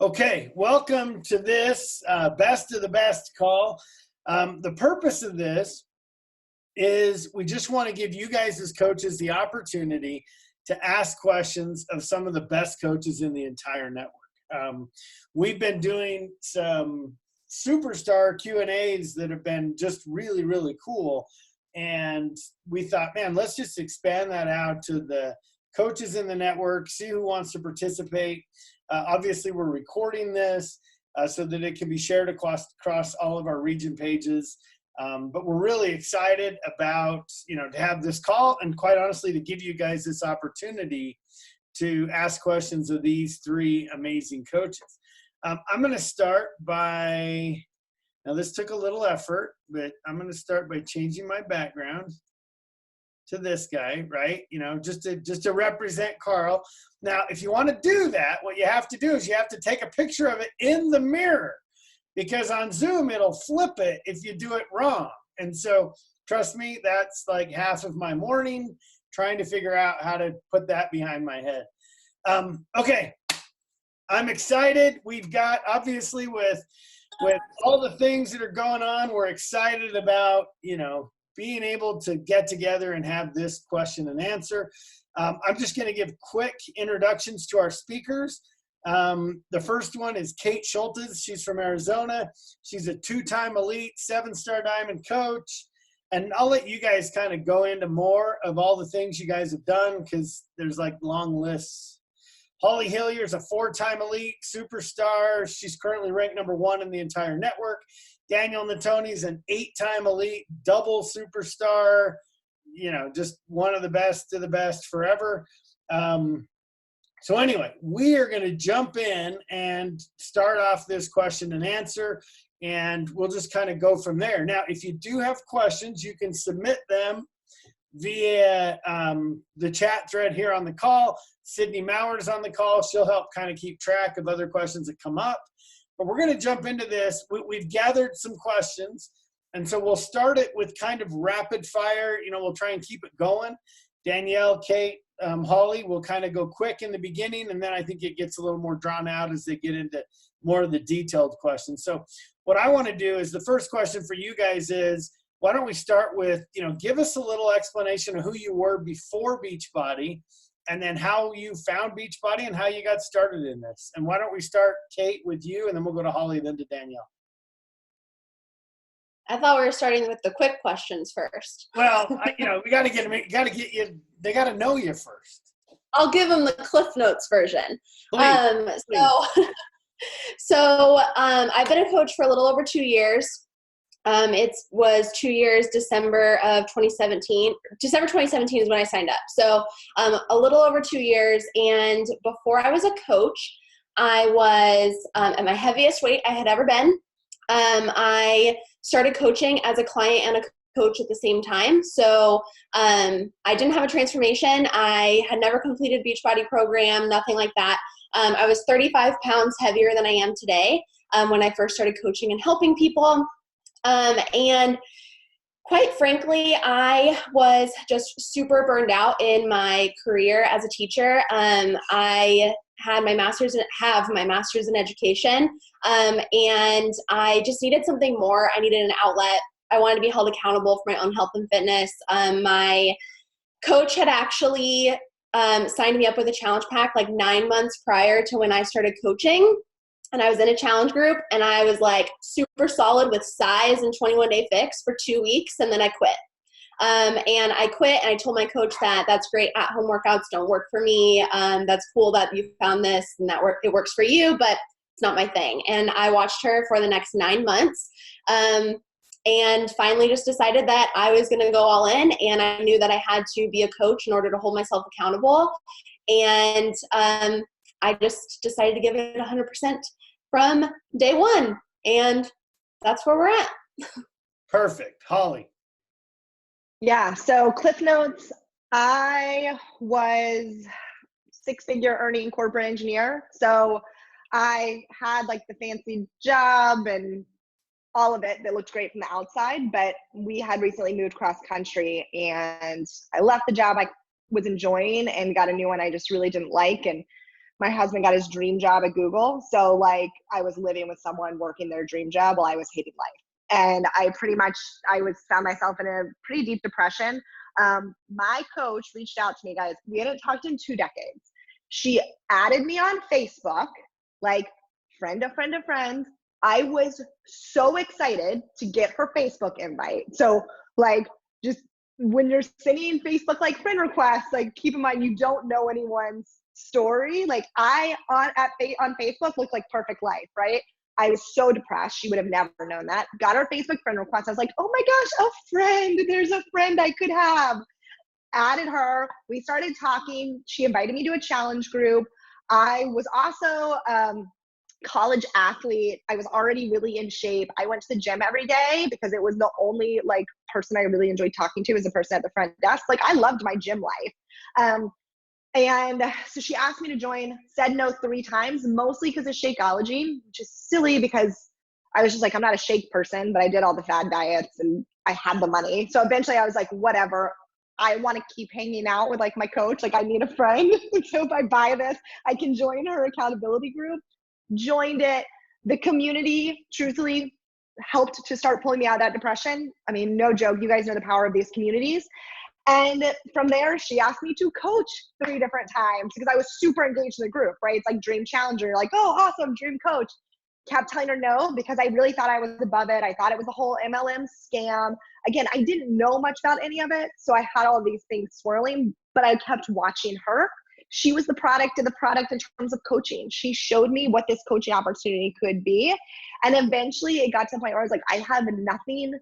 Okay, welcome to this Best of the Best call. The purpose of this is we just want to give you guys as coaches the opportunity to ask questions of some of the best coaches in the entire network. We've been doing some superstar Q&As that have been just really, really cool. And we thought, man, let's just expand that out to the coaches in the network, see who wants to participate. Obviously, we're recording this so that it can be shared across all of our region pages. But we're really excited about, to have this call and quite honestly, to give you guys this opportunity to ask questions of these three amazing coaches. I'm going to start by, now this took a little effort, but I'm going to start by changing my background to this guy, right? Just to represent Carl. Now, if you want to do that, what you have to do is you have to take a picture of it in the mirror, because on Zoom, it'll flip it if you do it wrong. And so trust me, that's like half of my morning trying to figure out how to put that behind my head. Okay, I'm excited. We've got, obviously, with all the things that are going on, we're excited about, being able to get together and have this question and answer. I'm just going to give quick introductions to our speakers. The first one is Kate Scholtes. She's from Arizona. She's a 2-time elite, 7-star diamond coach. And I'll let you guys kind of go into more of all the things you guys have done, because there's like long lists. Holly Hillyer is a 4-time elite superstar. She's currently ranked #1 in the entire network. Danielle Natoni is an 8-time elite, double superstar, just one of the best of the best forever. So anyway, we are going to jump in and start off this question and answer, and we'll just kind of go from there. Now, if you do have questions, you can submit them via the chat thread here on the call. Sydney Mauer's on the call. She'll help kind of keep track of other questions that come up. But we're going to jump into this. We've gathered some questions, and so we'll start it with kind of rapid fire. We'll try and keep it going. Danielle, Kate, Holly will kind of go quick in the beginning, and then I think it gets a little more drawn out as they get into more of the detailed questions. So what I want to do is, the first question for you guys is, why don't we start with, give us a little explanation of who you were before Beachbody, and then how you found Beachbody and how you got started in this. And why don't we start, Kate, with you, and then we'll go to Holly, then to Danielle. I thought we were starting with the quick questions first. Well, we got to get you. They got to know you first. I'll give them the Cliff Notes version. Please. So I've been a coach for a little over 2 years. It was 2 years, December of 2017. December 2017 is when I signed up. So a little over 2 years. And before I was a coach, I was at my heaviest weight I had ever been. I started coaching as a client and a coach at the same time. So I didn't have a transformation. I had never completed Beachbody program, nothing like that. I was 35 pounds heavier than I am today when I first started coaching and helping people. And quite frankly, I was just super burned out in my career as a teacher. I have my master's in education. And I just needed something more. I needed an outlet. I wanted to be held accountable for my own health and fitness. My coach had actually signed me up with a challenge pack like 9 months prior to when I started coaching. And I was in a challenge group, and I was like super solid with size and 21-day fix for 2 weeks, and then I quit. And I quit, and I told my coach that that's great. At-home workouts don't work for me. That's cool that you found this and that it works for you, but it's not my thing. And I watched her for the next 9 months, and finally just decided that I was going to go all in, and I knew that I had to be a coach in order to hold myself accountable. And I just decided to give it 100% from day one, and that's where we're at. Perfect. Holly. Yeah, so Cliff Notes, I was 6-figure earning corporate engineer. So I had like the fancy job and all of it that looked great from the outside, but we had recently moved cross country, and I left the job I was enjoying and got a new one I just really didn't like. And my husband got his dream job at Google. So like I was living with someone working their dream job while I was hating life. And I found myself in a pretty deep depression. My coach reached out to me, guys. We hadn't talked in 2 decades. She added me on Facebook, like friend of friends. I was so excited to get her Facebook invite. So like, just when you're sending Facebook like friend requests, like keep in mind you don't know anyone's story. Like I on Facebook looked like perfect life, right? I was so depressed. She would have never known that. Got her Facebook friend request. I was like, oh my gosh, a friend. There's a friend I could have. Added her. We started talking. She invited me to a challenge group. I was also college athlete. I was already really in shape. I went to the gym every day because it was the only like person I really enjoyed talking to as a person at the front desk. Like I loved my gym life. And so she asked me to join, said no 3 times, mostly because of Shakeology, which is silly because I was just like, I'm not a shake person, but I did all the fad diets and I had the money. So eventually I was like, whatever. I want to keep hanging out with like my coach. Like I need a friend. So if I buy this, I can join her accountability group. Joined it. The community truthfully helped to start pulling me out of that depression. I mean, no joke. You guys know the power of these communities. And from there, she asked me to coach 3 different times because I was super engaged in the group, right? It's like dream challenger, like, oh, awesome, dream coach. Kept telling her no because I really thought I was above it. I thought it was a whole MLM scam. Again, I didn't know much about any of it. So I had all of these things swirling, but I kept watching her. She was the product of the product in terms of coaching. She showed me what this coaching opportunity could be. And eventually it got to the point where I was like, I have nothing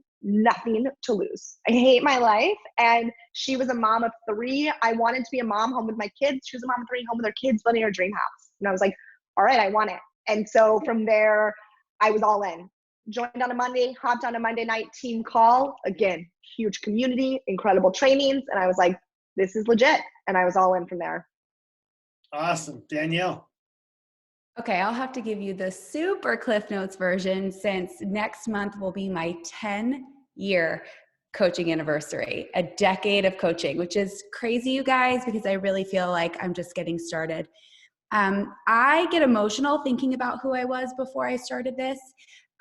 to lose. I hate my life. And she was a mom of 3. I wanted to be a mom home with my kids. She was a mom of 3 home with her kids, living in her dream house. And I was like, all right, I want it. And so from there, I was all in. Joined on a Monday, hopped on a Monday night team call. Again, huge community, incredible trainings. And I was like, this is legit. And I was all in from there. Awesome. Danielle. Okay, I'll have to give you the super Cliff Notes version since next month will be my 10-year coaching anniversary, a decade of coaching, which is crazy, you guys, because I really feel like I'm just getting started. I get emotional thinking about who I was before I started this.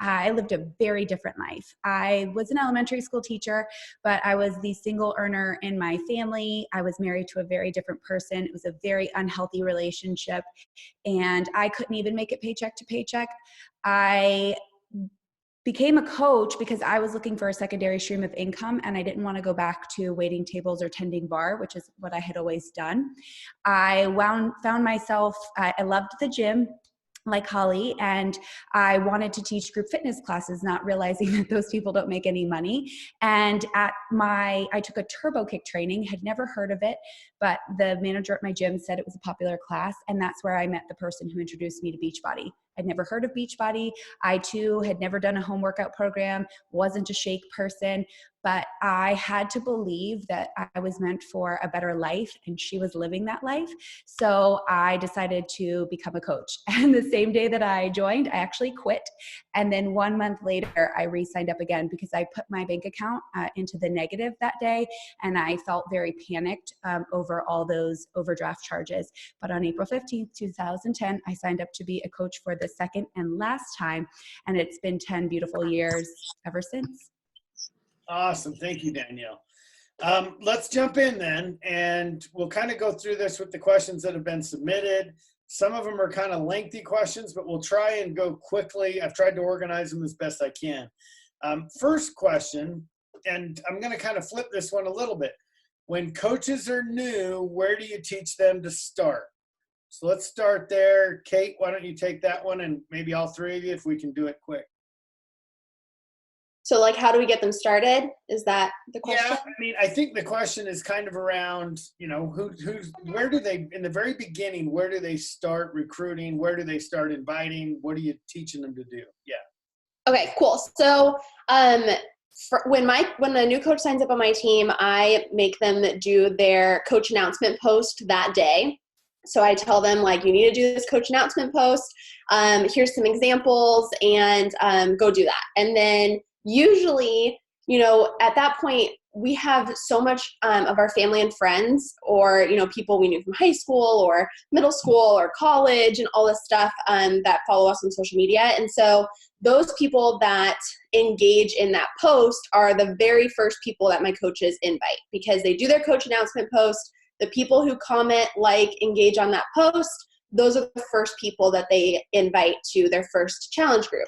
I lived a very different life. I was an elementary school teacher, but I was the single earner in my family. I was married to a very different person. It was a very unhealthy relationship, and I couldn't even make it paycheck to paycheck. I became a coach because I was looking for a secondary stream of income, and I didn't want to go back to waiting tables or tending bar, which is what I had always done. I found myself, I loved the gym like Holly, and I wanted to teach group fitness classes, not realizing that those people don't make any money. And I took a turbo kick training, had never heard of it, but the manager at my gym said it was a popular class, and that's where I met the person who introduced me to Beachbody. I'd never heard of Beachbody. I too had never done a home workout program, wasn't a shake person, but I had to believe that I was meant for a better life, and she was living that life. So I decided to become a coach. And the same day that I joined, I actually quit. And then 1 month later, I re-signed up again because I put my bank account into the negative that day, and I felt very panicked over all those overdraft charges. But on April 15th, 2010, I signed up to be a coach for the second and last time, and it's been 10 beautiful years ever since. Awesome. Thank you, Danielle. Let's jump in then, and we'll kind of go through this with the questions that have been submitted. Some of them are kind of lengthy questions, but we'll try and go quickly. I've tried to organize them as best I can. First question, and I'm going to kind of flip this one a little bit. When coaches are new, where do you teach them to start? So let's start there. Kate, why don't you take that one, and maybe all 3 of you if we can do it quick. So like, how do we get them started? Is that the question? Yeah, I mean, I think the question is kind of around, you know, where do they, in the very beginning, where do they start recruiting? Where do they start inviting? What are you teaching them to do? Yeah. Okay, cool. So when a new coach signs up on my team, I make them do their coach announcement post that day. So I tell them, like, you need to do this coach announcement post. Here's some examples, and go do that. And then usually, you know, at that point, we have so much of our family and friends, or, you know, people we knew from high school or middle school or college and all this stuff that follow us on social media. And so those people that engage in that post are the very first people that my coaches invite, because they do their coach announcement post. The people who comment, like, engage on that post, those are the first people that they invite to their first challenge group.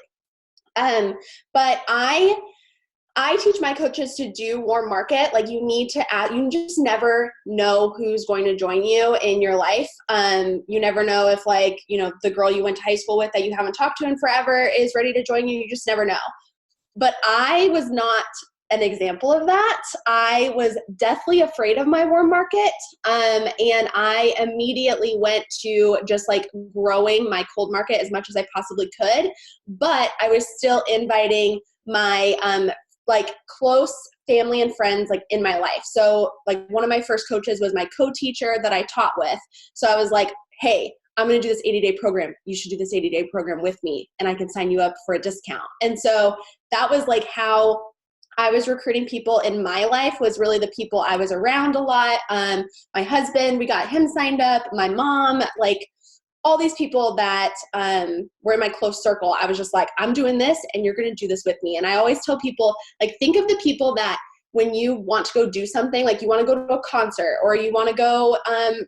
But I teach my coaches to do warm market. Like, you need to add, you just never know who's going to join you in your life. You never know if, like, you know, the girl you went to high school with that you haven't talked to in forever is ready to join you. You just never know. But I was not an example of that. I was deathly afraid of my warm market. And I immediately went to just like growing my cold market as much as I possibly could. But I was still inviting my like close family and friends like in my life. So like one of my first coaches was my co-teacher that I taught with. So I was like, hey, I'm going to do this 80-day program. You should do this 80-day program with me, and I can sign you up for a discount. And so that was like how I was recruiting people in my life, was really the people I was around a lot. My husband, we got him signed up. My mom, like all these people that were in my close circle. I was just like, I'm doing this and you're going to do this with me. And I always tell people, like, think of the people that when you want to go do something, like you want to go to a concert, or you want to go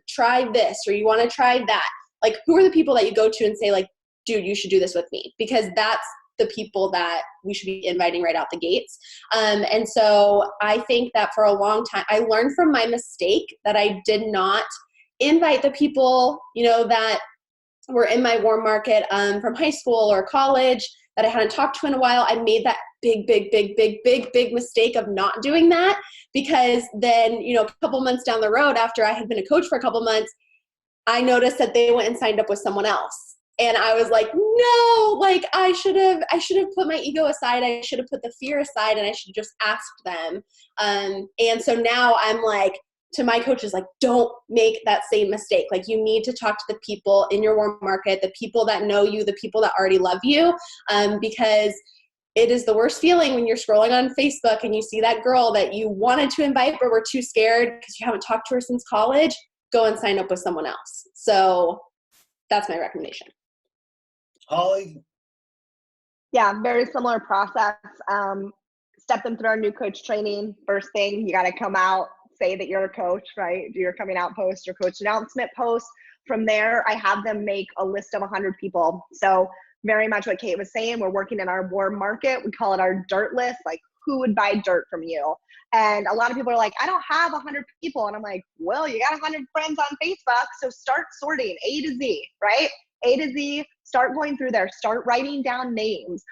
try this, or you want to try that. Like, who are the people that you go to and say, like, dude, you should do this with me? Because that's the people that we should be inviting right out the gates. And so I think that for a long time, I learned from my mistake that I did not invite the people, you know, that were in my warm market from high school or college that I hadn't talked to in a while. I made that big mistake of not doing that, because then, you know, a couple months down the road, after I had been a coach for a couple months, I noticed that they went and signed up with someone else. And I was like, no, like I should have put my ego aside. I should have put the fear aside, and I should have just asked them. And so now I'm like, to my coaches, like, don't make that same mistake. Like, you need to talk to the people in your warm market, the people that know you, the people that already love you, because it is the worst feeling when you're scrolling on Facebook and you see that girl that you wanted to invite but were too scared because you haven't talked to her since college. Go and sign up with someone else. So that's my recommendation. Holly? Yeah, very similar process. Step them through our new coach training. First thing, you got to come out, say that you're a coach, right? Do your coming out post, your coach announcement post. From there, I have them make a list of 100 people. So very much what Kate was saying, we're working in our warm market. We call it our dirt list, like who would buy dirt from you? And a lot of people are like, I don't have 100 people. And I'm like, well, you got 100 friends on Facebook. So start sorting A to Z, right? A to Z, start going through there, start writing down names,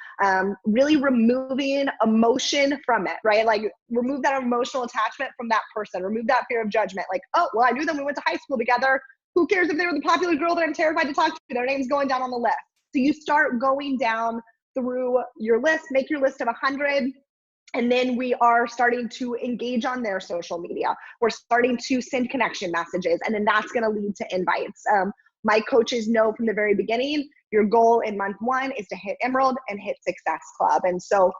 really removing emotion from it, right? Like, remove that emotional attachment from that person, remove that fear of judgment. Like, oh, well, I knew them, we went to high school together. Who cares if they were the popular girl that I'm terrified to talk to? Their name's going down on the list. So you start going down through your list, make your list of 100. And then we are starting to engage on their social media. We're starting to send connection messages, and then that's going to lead to invites. My coaches know from the very beginning, your goal in month 1 is to hit Emerald and hit Success Club. And so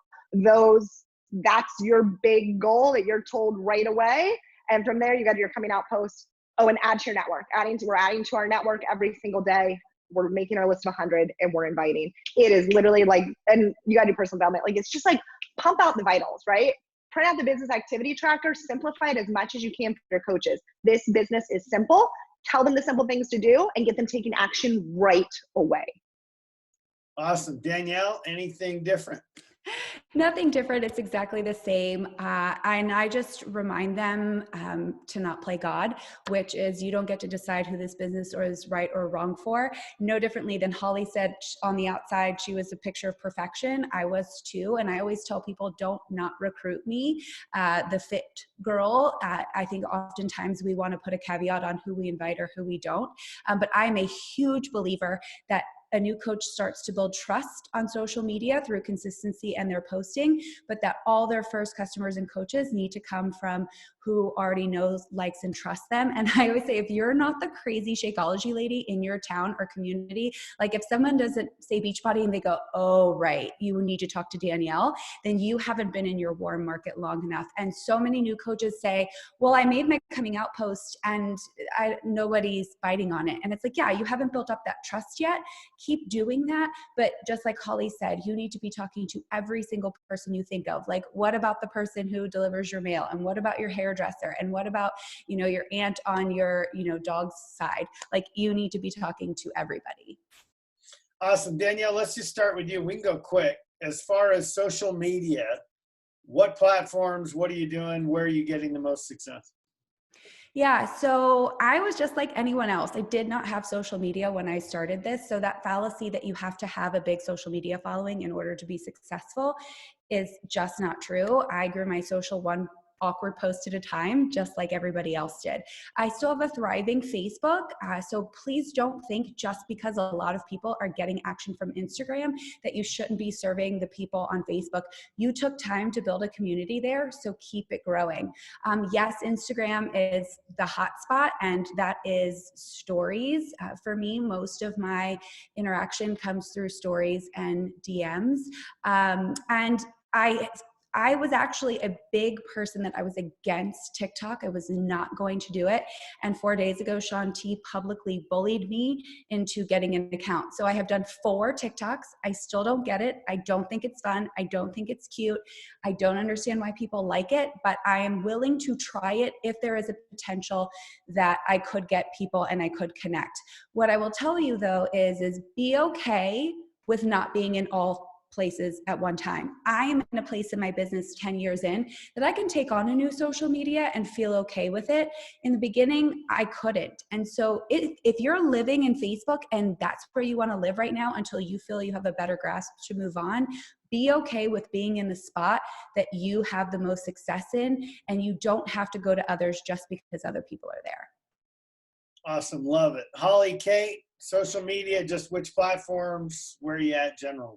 that's your big goal that you're told right away. And from there, you got your coming out post. Oh, and add to your network. We're adding to our network every single day. We're making our list of 100 and we're inviting. It is literally like, and you got to do personal development. Like, it's just like, pump out the vitals, right? Print out the business activity tracker, simplify it as much as you can for your coaches. This business is simple. Tell them the simple things to do and get them taking action right away. Awesome. Danielle, anything different? Nothing different. It's exactly the same. And I just remind them to not play God, which is you don't get to decide who this business is right or wrong for. No differently than Holly said, on the outside, she was a picture of perfection. I was too. And I always tell people, don't not recruit me, the fit girl. I think oftentimes we want to put a caveat on who we invite or who we don't. But I'm a huge believer that a new coach starts to build trust on social media through consistency and their posting, but that all their first customers and coaches need to come from who already knows, likes, and trusts them. And I always say, if you're not the crazy Shakeology lady in your town or community, like if someone doesn't say Beachbody and they go, oh, right, you need to talk to Danielle, then you haven't been in your warm market long enough. And so many new coaches say, well, I made my coming out post and nobody's biting on it. And it's like, yeah, you haven't built up that trust yet. Keep doing that. But just like Holly said, you need to be talking to every single person you think of. Like, what about the person who delivers your mail? And what about your hairdresser? And what about, your aunt on your, dog's side? Like, you need to be talking to everybody. Awesome. Danielle, let's just start with you. We can go quick. As far as social media, what platforms, what are you doing? Where are you getting the most success? Yeah, so I was just like anyone else. I did not have social media when I started this. So that fallacy that you have to have a big social media following in order to be successful is just not true. I grew my social one awkward post at a time, just like everybody else did. I still have a thriving Facebook. So please don't think just because a lot of people are getting action from Instagram that you shouldn't be serving the people on Facebook. You took time to build a community there, so keep it growing. Yes, Instagram is the hotspot, and that is stories. For me, most of my interaction comes through stories and DMs. And I was actually a big person that I was against TikTok. I was not going to do it. And 4 days ago, Shaun T publicly bullied me into getting an account. So I have done 4 TikToks. I still don't get it. I don't think it's fun. I don't think it's cute. I don't understand why people like it, but I am willing to try it if there is a potential that I could get people and I could connect. What I will tell you though is be okay with not being in all places at one time. I am in a place in my business 10 years in that I can take on a new social media and feel okay with it. In the beginning, I couldn't. And so if you're living in Facebook and that's where you want to live right now until you feel you have a better grasp to move on, be okay with being in the spot that you have the most success in, and you don't have to go to others just because other people are there. Awesome. Love it. Holly, Kate, social media, just which platforms, where are you at generally?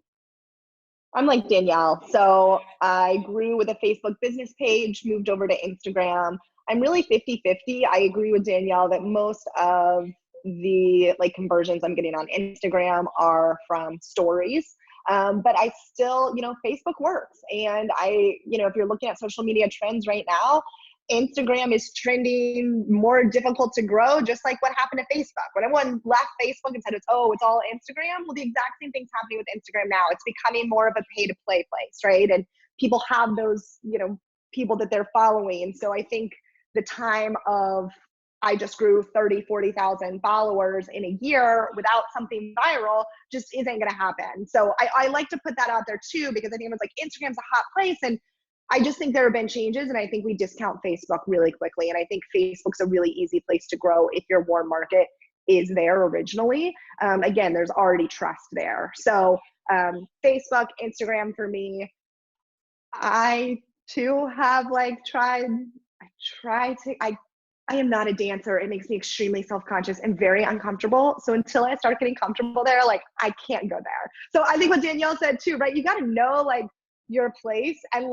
I'm like Danielle. So I grew with a Facebook business page, moved over to Instagram. I'm really 50-50. I agree with Danielle that most of the conversions I'm getting on Instagram are from stories. But I still, Facebook works. And if you're looking at social media trends right now, Instagram is trending more difficult to grow, just like what happened to Facebook. When everyone left Facebook and said it's all Instagram, well, the exact same thing's happening with Instagram now. It's becoming more of a pay-to-play place, right? And people have those, people that they're following. And so I think the time of I just grew 30, 40,000 followers in a year without something viral just isn't going to happen. So I like to put that out there too, because I think everyone's like, Instagram's a hot place. And I just think there have been changes, and I think we discount Facebook really quickly. And I think Facebook's a really easy place to grow if your warm market is there originally. Again, there's already trust there. So Facebook, Instagram for me. I too have I am not a dancer. It makes me extremely self-conscious and very uncomfortable. So until I start getting comfortable there, I can't go there. So I think what Danielle said too, right? You got to know your place, and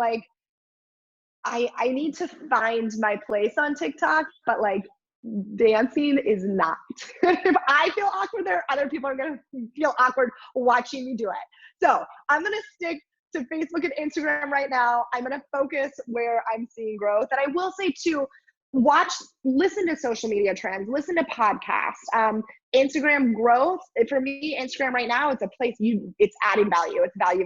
I need to find my place on TikTok, but dancing is not. If I feel awkward there, other people are going to feel awkward watching me do it. So I'm going to stick to Facebook and Instagram right now. I'm going to focus where I'm seeing growth. And I will say too, listen to social media trends, listen to podcasts. Instagram growth, for me, Instagram right now, it's a place it's adding value. It's value.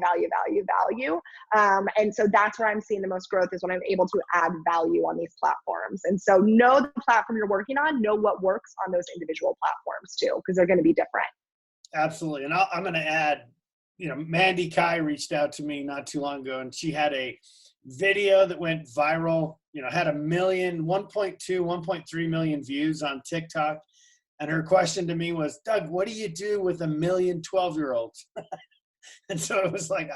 And so that's where I'm seeing the most growth, is when I'm able to add value on these platforms. And so know the platform you're working on, know what works on those individual platforms too, because they're going to be different. Absolutely. And I'm going to add, Mandy Kai reached out to me not too long ago, and she had a video that went viral, had 1.3 million views on TikTok. And her question to me was, Doug, what do you do with 1 million 12-year-olds? And so it was I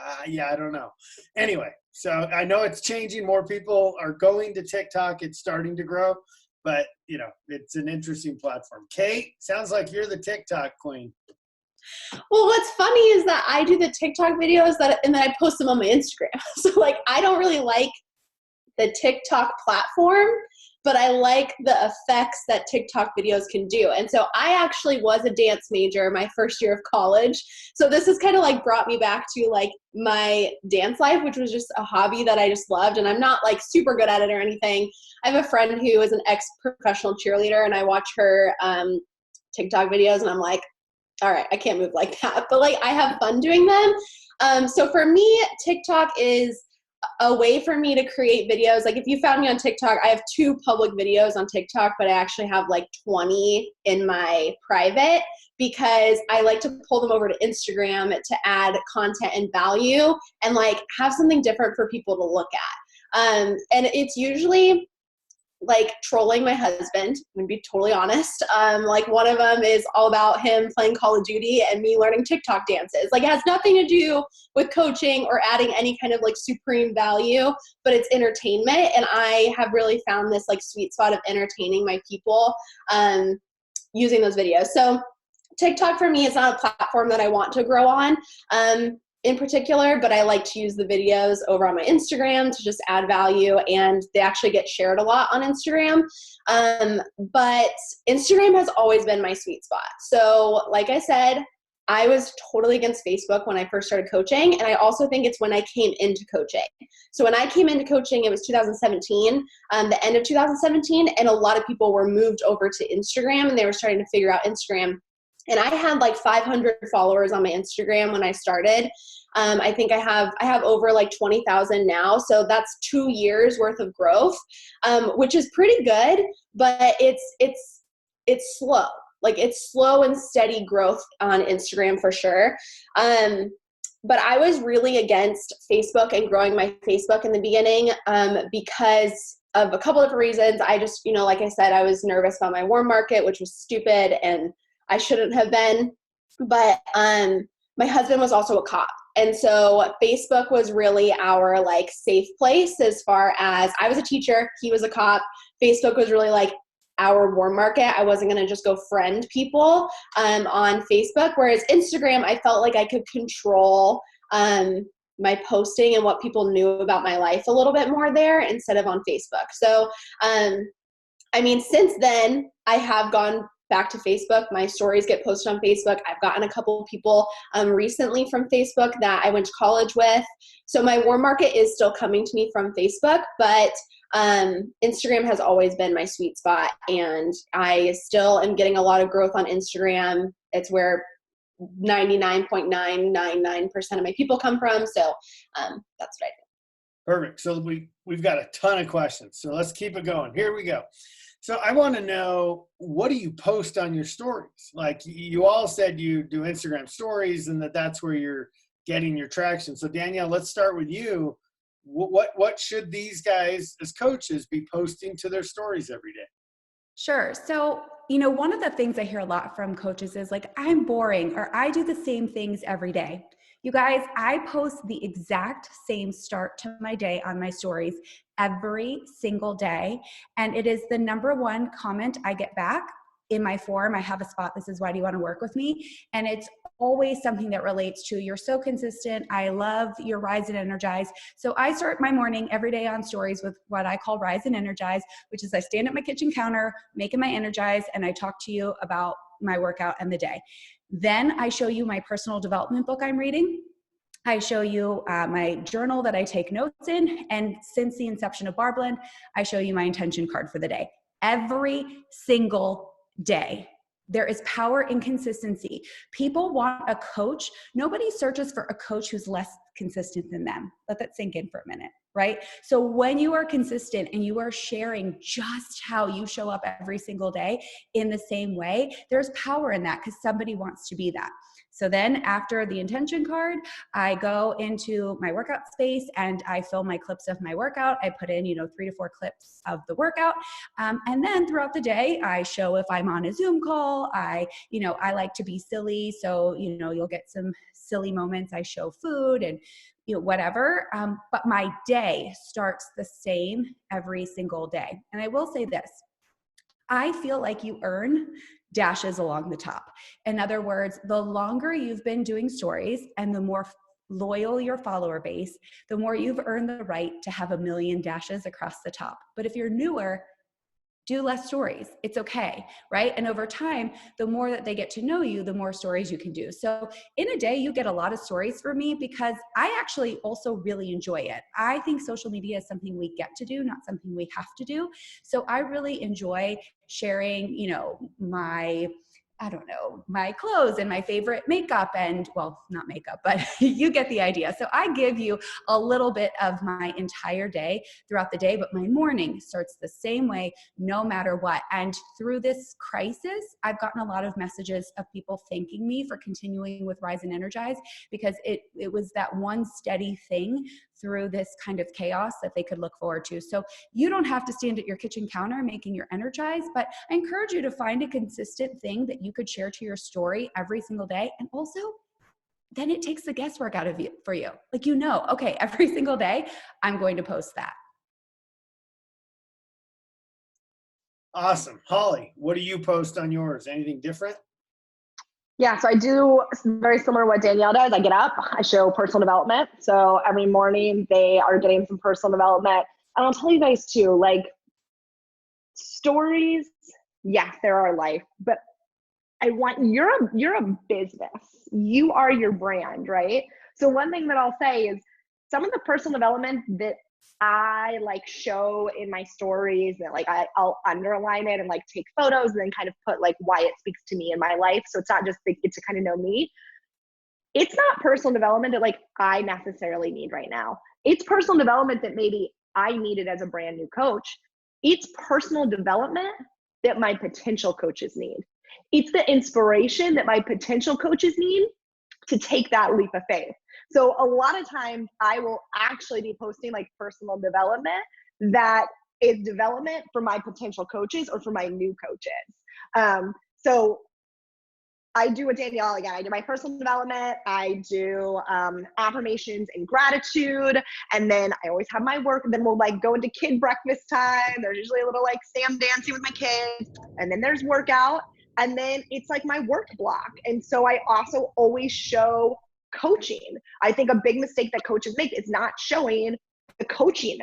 don't know. Anyway, so I know it's changing. More people are going to TikTok. It's starting to grow, but it's an interesting platform. Kate, sounds like you're the TikTok queen. Well, what's funny is that I do the TikTok videos and then I post them on my Instagram. So I don't really like the TikTok platform. but I like the effects that TikTok videos can do. And so I actually was a dance major my first year of college. So this has kind of like brought me back to like my dance life, which was just a hobby that I just loved. And I'm not like super good at it or anything. I have a friend who is an ex-professional cheerleader, and I watch her TikTok videos, and I'm like, all right, I can't move like that, but like I have fun doing them. So for me, TikTok is a way for me to create videos. Like if you found me on TikTok, I have 2 public videos on TikTok, but I actually have like 20 in my private, because I like to pull them over to Instagram to add content and value and like have something different for people to look at. And it's usually like trolling my husband. I'm gonna be totally honest. Like one of them is all about him playing Call of Duty and me learning TikTok dances. Like it has nothing to do with coaching or adding any kind of like supreme value, but it's entertainment. And I have really found this like sweet spot of entertaining my people using those videos. So TikTok for me is not a platform that I want to grow on in particular, but I like to use the videos over on my Instagram to just add value, and they actually get shared a lot on Instagram. But Instagram has always been my sweet spot. So like I said, I was totally against Facebook when I first started coaching, and I also think it's when I came into coaching. So when I came into coaching, it was 2017, the end of 2017, and a lot of people were moved over to Instagram, and they were starting to figure out Instagram. And I had like 500 followers on my Instagram when I started. I think I have over like 20,000 now. So that's 2 years worth of growth, which is pretty good, but it's slow. Like it's slow and steady growth on Instagram for sure. But I was really against Facebook and growing my Facebook in the beginning because of a couple different reasons. I just, like I said, I was nervous about my warm market, which was stupid and I shouldn't have been. But my husband was also a cop. And so Facebook was really our like safe place as far as I was a teacher, he was a cop. Facebook was really like our warm market. I wasn't going to just go friend people on Facebook. Whereas Instagram, I felt like I could control my posting and what people knew about my life a little bit more there instead of on Facebook. So, since then I have gone back to Facebook. My stories get posted on Facebook. I've gotten a couple of people recently from Facebook that I went to college with. So my warm market is still coming to me from Facebook, but Instagram has always been my sweet spot, and I still am getting a lot of growth on Instagram. It's where 99.999% of my people come from. So that's what I do. Perfect. So we've got a ton of questions. So let's keep it going. Here we go. So I want to know, what do you post on your stories? Like you all said you do Instagram stories and that's where you're getting your traction. So Danielle, let's start with you. What should these guys as coaches be posting to their stories every day? Sure. So, one of the things I hear a lot from coaches is like, I'm boring, or I do the same things every day. You guys, I post the exact same start to my day on my stories every single day. And it is the number one comment I get back in my form. I have a spot that says, why do you want to work with me? And it's always something that relates to, you're so consistent. I love your Rise and Energize. So I start my morning every day on stories with what I call Rise and Energize, which is I stand at my kitchen counter, making my Energize, and I talk to you about my workout and the day. Then I show you my personal development book I'm reading. I show you my journal that I take notes in. And since the inception of Barblend, I show you my intention card for the day. Every single day. There is power in consistency. People want a coach. Nobody searches for a coach who's less consistent than them. Let that sink in for a minute, right? So when you are consistent and you are sharing just how you show up every single day in the same way, there's power in that because somebody wants to be that. So then after the intention card, I go into my workout space and I film my clips of my workout. I put in, 3 to 4 clips of the workout. And then throughout the day, I show if I'm on a Zoom call. I like to be silly. So, you'll get some silly moments. I show food and, whatever. But my day starts the same every single day. And I will say this, I feel like you earn dashes along the top. In other words, the longer you've been doing stories and the more loyal your follower base, the more you've earned the right to have 1 million dashes across the top. But if you're newer, do less stories. It's okay, right? And over time, the more that they get to know you, the more stories you can do. So in a day, you get a lot of stories from me because I actually also really enjoy it. I think social media is something we get to do, not something we have to do. So I really enjoy sharing, my clothes and my favorite makeup and, well, not makeup, but you get the idea. So I give you a little bit of my entire day throughout the day, but my morning starts the same way, no matter what. And through this crisis, I've gotten a lot of messages of people thanking me for continuing with Rise and Energize, because it was that one steady thing through this kind of chaos that they could look forward to. So you don't have to stand at your kitchen counter making your Energize, but I encourage you to find a consistent thing that you could share to your story every single day. And also, then it takes the guesswork out of you for you. Like, okay, every single day, I'm going to post that. Awesome. Holly, what do you post on yours? Anything different? Yeah, so I do very similar to what Danielle does. I get up, I show personal development. So every morning they are getting some personal development. And I'll tell you guys too, like, stories, yes, they're our life, but you're a business. You are your brand, right? So one thing that I'll say is some of the personal development that I like show in my stories, that like I'll underline it and like take photos and then kind of put like why it speaks to me in my life. So it's not just like, it's to kind of know me. It's not personal development that like I necessarily need right now. It's personal development that maybe I needed as a brand new coach. It's personal development that my potential coaches need. It's the inspiration that my potential coaches need to take that leap of faith. So a lot of times I will actually be posting like personal development that is development for my potential coaches or for my new coaches. So I do with Danielle again. I do my personal development. I do affirmations and gratitude. And then I always have my work. And then we'll like go into kid breakfast time. There's usually a little like Sam dancing with my kids. And then there's workout. And then it's like my work block. And so I also always show coaching. I think a big mistake that coaches make is not showing the coaching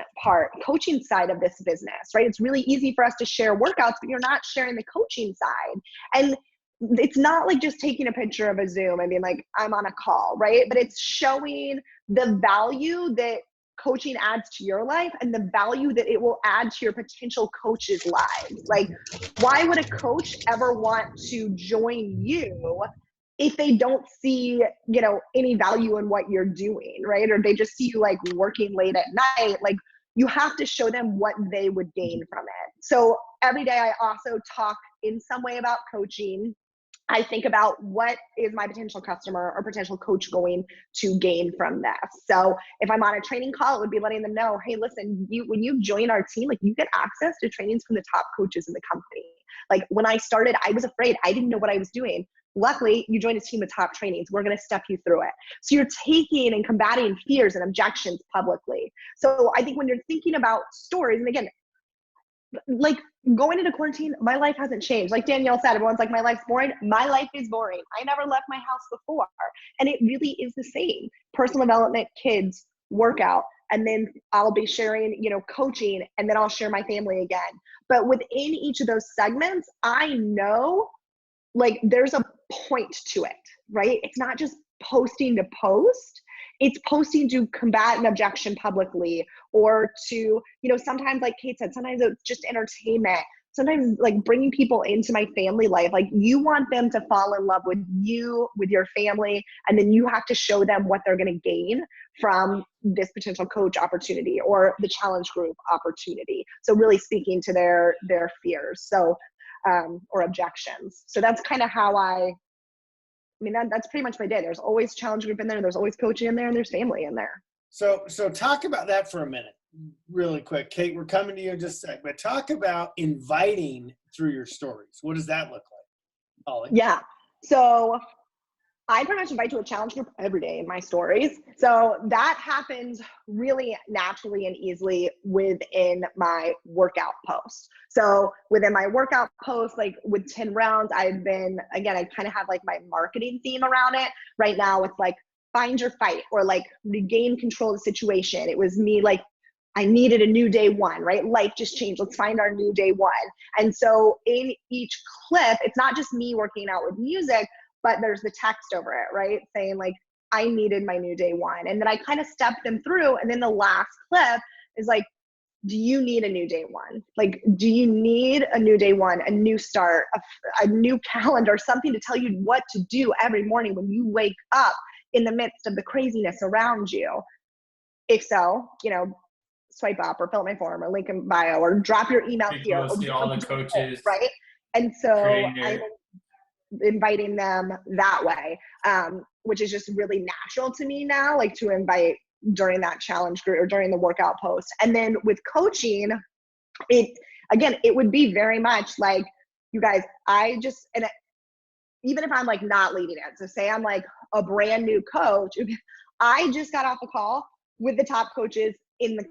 side of this business, right? It's really easy for us to share workouts, but you're not sharing the coaching side. And it's not like just taking a picture of a Zoom and being like, I'm on a call, right? But it's showing the value that coaching adds to your life and the value that it will add to your potential coaches' lives. Like, why would a coach ever want to join you if they don't see, any value in what you're doing, right? Or they just see you like working late at night. Like, you have to show them what they would gain from it. So every day I also talk in some way about coaching. I think about what is my potential customer or potential coach going to gain from this. So if I'm on a training call, it would be letting them know, hey, listen, when you join our team, like you get access to trainings from the top coaches in the company. Like when I started, I was afraid. I didn't know what I was doing. Luckily, you joined a team with top trainings. We're going to step you through it. So you're taking and combating fears and objections publicly. So I think when you're thinking about stories, and again, like going into quarantine, my life hasn't changed. Like Danielle said, everyone's like, my life's boring. My life is boring. I never left my house before. And it really is the same. Personal development, kids, workout. And then I'll be sharing, coaching, and then I'll share my family again. But within each of those segments, I know like there's a point to it, right? It's not just posting to post. It's posting to combat an objection publicly, or to, sometimes like Kate said, sometimes it's just entertainment. Sometimes like bringing people into my family life, like you want them to fall in love with you, with your family, and then you have to show them what they're going to gain from this potential coach opportunity or the challenge group opportunity. So really speaking to their fears, or objections. So that's kind of how that's pretty much my day. There's always challenge group in there. There's always coaching in there, and there's family in there. So talk about that for a minute, really quick. Kate, we're coming to you in just a sec, but talk about inviting through your stories. What does that look like, Holly? Yeah. So I pretty much invite to a challenge group every day in my stories. So that happens really naturally and easily within my workout posts. So within my workout posts, like with 10 rounds, I kind of have like my marketing theme around it. Right now it's like find your fight, or like regain control of the situation. It was me like I needed a new day one, right? Life just changed. Let's find our new day one. And so in each clip, it's not just me working out with music, but there's the text over it, right? Saying like, I needed my new day one. And then I kind of step them through. And then the last clip is like, do you need a new day one? Like, do you need a new day one, a new start, a new calendar, something to tell you what to do every morning when you wake up in the midst of the craziness around you? If so, swipe up or fill out my form or link in bio or drop your email here. Or see all the coaches. Right. And so I'm it. inviting them that way, which is just really natural to me now, like to invite during that challenge group or during the workout post. And then with coaching, it would be very much like, you guys, even if I'm like not leading it, so say I'm like a brand new coach, I just got off a call with the top coaches in the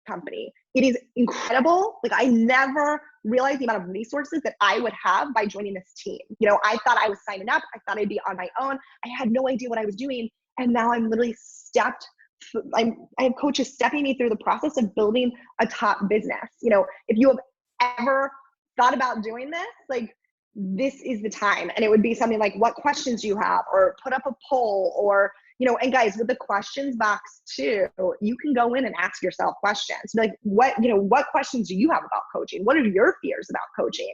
company. It is incredible. Like, I never realized the amount of resources that I would have by joining this team. I thought I was signing up. I thought I'd be on my own. I had no idea what I was doing. And now I'm literally I have coaches stepping me through the process of building a top business. If you have ever thought about doing this, like, this is the time. And it would be something like, what questions do you have? Or put up a poll, or, and guys, with the questions box too, you can go in and ask yourself questions. Like, what questions do you have about coaching? What are your fears about coaching?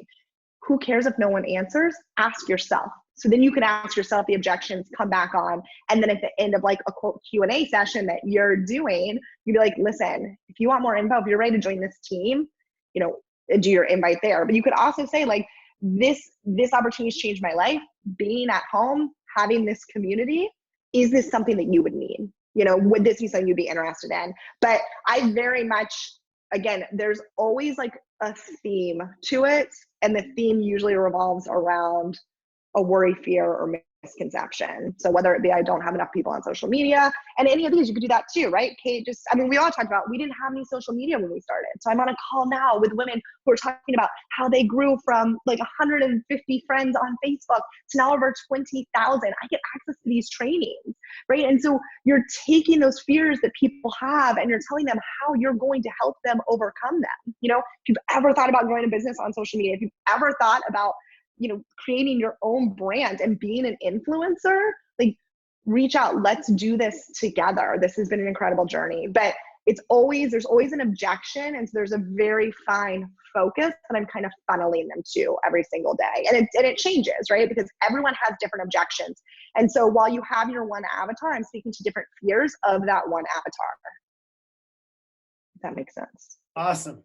Who cares if no one answers? Ask yourself. So then you can ask yourself the objections, come back on. And then at the end of like a quote Q&A session that you're doing, you'd be like, listen, if you want more info, if you're ready to join this team, do your invite there. But you could also say like, this opportunity has changed my life. Being at home, having this community, is this something that you would need? Would this be something you'd be interested in? But I very much, again, there's always like a theme to it. And the theme usually revolves around a worry, fear, or misconception. So whether it be I don't have enough people on social media, and any of these, you could do that too, right? Kate, we all talked about, we didn't have any social media when we started. So I'm on a call now with women who are talking about how they grew from like 150 friends on Facebook to now over 20,000. I get access to these trainings, right? And so you're taking those fears that people have and you're telling them how you're going to help them overcome them. If you've ever thought about growing a business on social media, if you've ever thought about creating your own brand and being an influencer, like, reach out. Let's do this together. This has been an incredible journey, but there's always an objection. And so there's a very fine focus that I'm kind of funneling them to every single day. And it changes, right? Because everyone has different objections. And so while you have your one avatar, I'm speaking to different fears of that one avatar. If that makes sense. Awesome.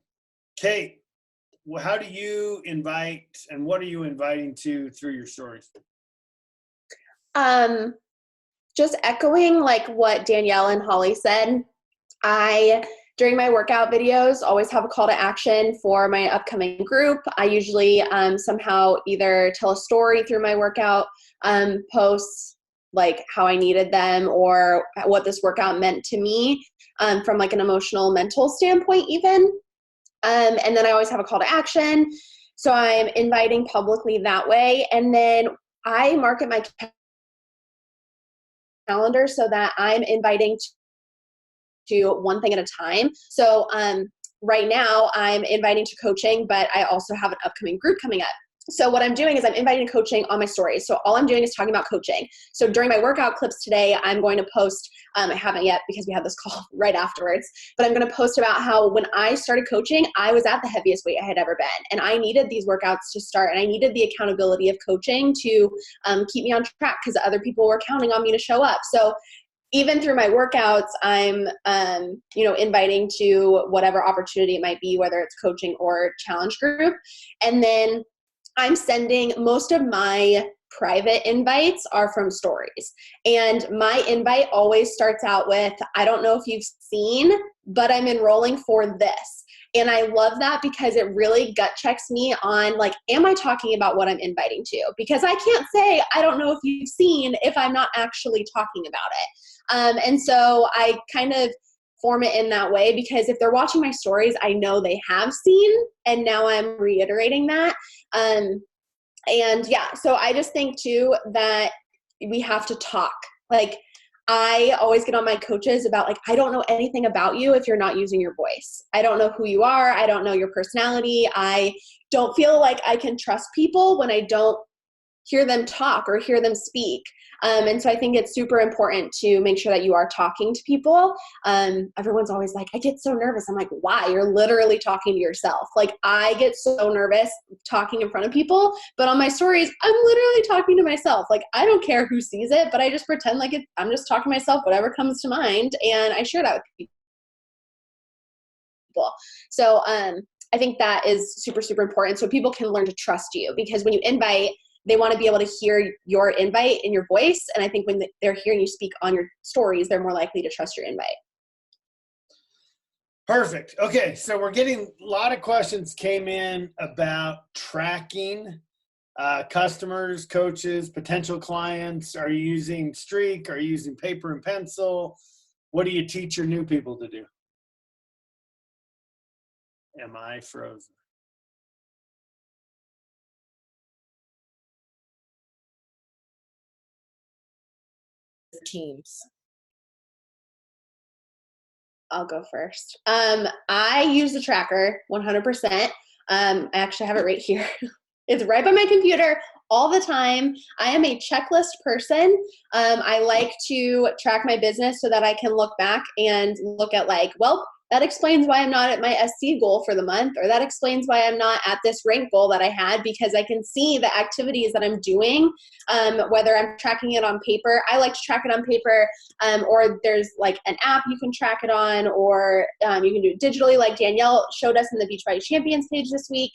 Kate, how do you invite, and what are you inviting to through your stories? Just echoing like what Danielle and Holly said, I, during my workout videos, always have a call to action for my upcoming group. I usually somehow either tell a story through my workout posts, like how I needed them or what this workout meant to me from like an emotional, mental standpoint even. And then I always have a call to action. So I'm inviting publicly that way. And then I market my calendar so that I'm inviting to one thing at a time. So right now I'm inviting to coaching, but I also have an upcoming group coming up. So what I'm doing is I'm inviting to coaching on my stories. So all I'm doing is talking about coaching. So during my workout clips today, I'm going to post, I haven't yet because we had this call right afterwards, but I'm going to post about how when I started coaching, I was at the heaviest weight I had ever been. And I needed these workouts to start. And I needed the accountability of coaching to keep me on track because other people were counting on me to show up. So even through my workouts, I'm, inviting to whatever opportunity it might be, whether it's coaching or challenge group. And then I'm sending most of my private invites are from stories. And my invite always starts out with, I don't know if you've seen, but I'm enrolling for this. And I love that because it really gut checks me on like, am I talking about what I'm inviting to? Because I can't say, I don't know if you've seen if I'm not actually talking about it. And so I kind of form it in that way because if they're watching my stories, I know they have seen, and now I'm reiterating that. And yeah, so I just think too that we have to talk. Like, I always get on my coaches about like, I don't know anything about you if you're not using your voice. I don't know who you are. I don't know your personality. I don't feel like I can trust people when I don't hear them talk or hear them speak. And so I think it's super important to make sure that you are talking to people. Everyone's always like, I get so nervous. I'm like, why? You're literally talking to yourself. Like, I get so nervous talking in front of people, but on my stories, I'm literally talking to myself. Like, I don't care who sees it, but I just pretend like I'm just talking to myself, whatever comes to mind. And I share that with people. So I think that is super, super important. So people can learn to trust you, because when you invite, they want to be able to hear your invite in your voice. And I think when they're hearing you speak on your stories, they're more likely to trust your invite. Perfect. Okay. So we're getting a lot of questions came in about tracking customers, coaches, potential clients. Are you using Streak? Are you using paper and pencil? What do you teach your new people to do? Am I frozen? Teams. I'll go first. I use the tracker 100%. I actually have it right here. It's right by my computer all the time. I am a checklist person. I like to track my business so that I can look back and look at like, well, that explains why I'm not at my SC goal for the month, or that explains why I'm not at this rank goal that I had, because I can see the activities that I'm doing, whether I'm tracking it on paper. I like to track it on paper, or there's like an app you can track it on, or you can do it digitally like Danielle showed us in the Beachbody Champions page this week.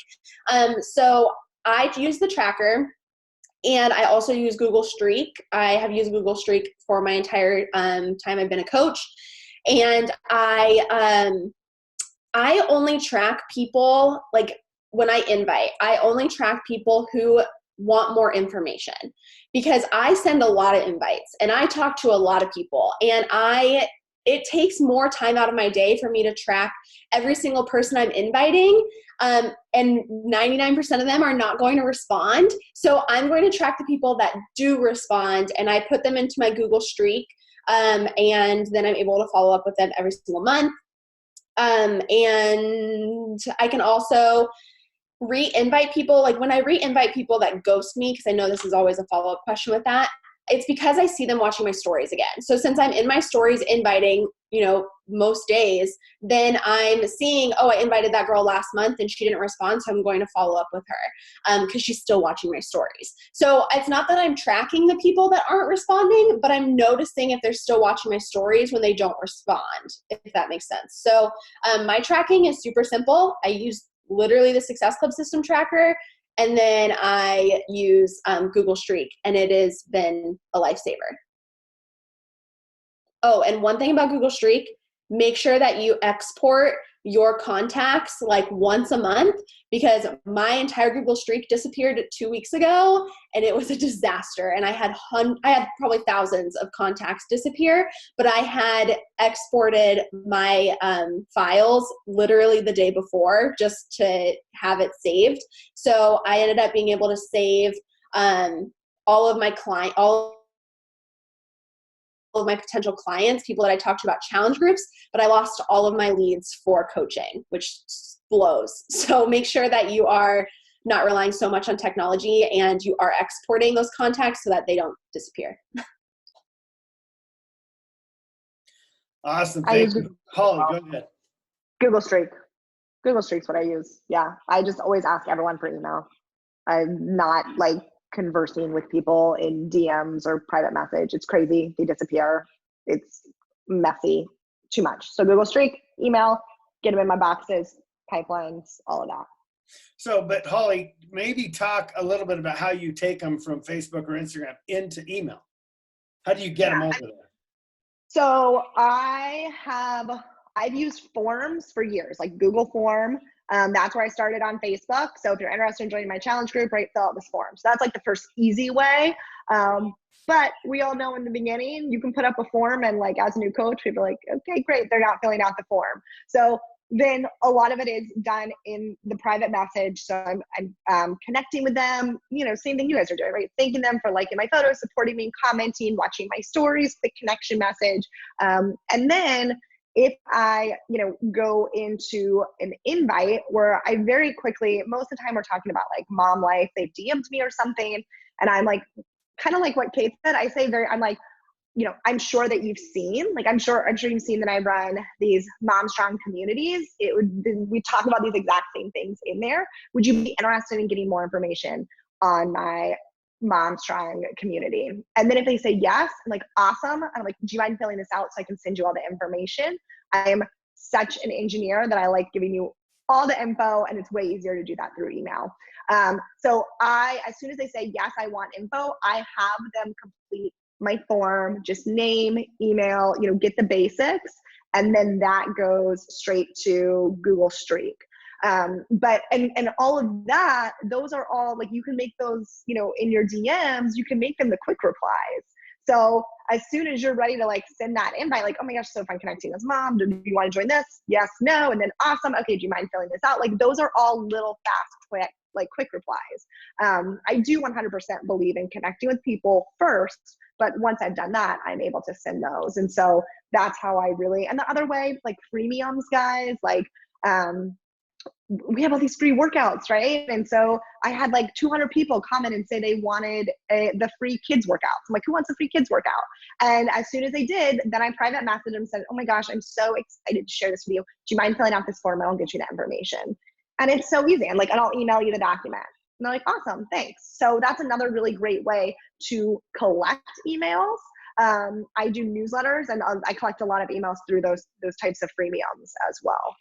So I use the tracker. And I also use Google Streak. I have used Google Streak for my entire time I've been a coach. And I only track people, like when I invite, I only track people who want more information, because I send a lot of invites and I talk to a lot of people, and it takes more time out of my day for me to track every single person I'm inviting. And 99% of them are not going to respond. So I'm going to track the people that do respond, and I put them into my Google Streak. And then I'm able to follow up with them every single month. And I can also re-invite people. Like when I re-invite people that ghost me, because I know this is always a follow-up question with that, it's because I see them watching my stories again. So since I'm in my stories inviting, most days, then I'm seeing, oh, I invited that girl last month and she didn't respond, so I'm going to follow up with her because she's still watching my stories. So it's not that I'm tracking the people that aren't responding, but I'm noticing if they're still watching my stories when they don't respond, if that makes sense. So my tracking is super simple. I use literally the Success Club system tracker, and then I use Google Streak, and it has been a lifesaver. Oh, and one thing about Google Streak, make sure that you export your contacts like once a month, because my entire Google Streak disappeared 2 weeks ago and it was a disaster. And I had probably thousands of contacts disappear, but I had exported my files literally the day before just to have it saved. So I ended up being able to save all of my potential clients, people that I talked to about challenge groups, but I lost all of my leads for coaching, which blows. So make sure that you are not relying so much on technology and you are exporting those contacts so that they don't disappear. Awesome. Thank you. Holly, go ahead. Google Streak. Google Streak's what I use. Yeah. I just always ask everyone for email. I'm not like conversing with people in DMs or private message. It's crazy. They disappear. It's messy. Too much. So Google Streak, email, get them in my boxes, pipelines, all of that. So, but Holly, maybe talk a little bit about how you take them from Facebook or Instagram into email. How do you get them over there? So I've used forms for years, like Google Form. That's where I started on Facebook. So if you're interested in joining my challenge group, right, fill out this form. So that's like the first easy way. But we all know in the beginning, you can put up a form and like as a new coach, people are like, okay, great. They're not filling out the form. So then a lot of it is done in the private message. So I'm connecting with them, same thing you guys are doing, right? Thanking them for liking my photos, supporting me, commenting, watching my stories, the connection message. And then if I, go into an invite where I very quickly, most of the time we're talking about like mom life, they've DM'd me or something. And I'm like, kind of like what Kate said, I'm like, I'm sure that you've seen, like, I'm sure you've seen that I run these Mom Strong communities. We talk about these exact same things in there. Would you be interested in getting more information on my Mom Strong community? And then if they say yes, I'm like, awesome. I'm like, do you mind filling this out so I can send you all the information? I am such an engineer that I like giving you all the info, and it's way easier to do that through email. So as soon as they say, yes, I want info, I have them complete my form, just name, email, get the basics. And then that goes straight to Google Streak. But all of that, those are all like, you can make those, in your DMs, you can make them the quick replies. So as soon as you're ready to like send that invite, like, oh my gosh, so fun connecting as mom. Do you want to join this? Yes, no. And then awesome. Okay. Do you mind filling this out? Like those are all little fast, quick replies. I do 100% believe in connecting with people first, but once I've done that, I'm able to send those. And so that's how I really, and the other way, like freemiums, guys, like, we have all these free workouts, right? And so I had like 200 people comment and say they wanted the free kids workouts. I'm like, who wants a free kids workout? And as soon as they did, then I private messaged them and said, oh my gosh, I'm so excited to share this with you. Do you mind filling out this form? I'll get you that information. And it's so easy. And I'll email you the document. And they're like, awesome, thanks. So that's another really great way to collect emails. I do newsletters, and I collect a lot of emails through those types of freemiums as well.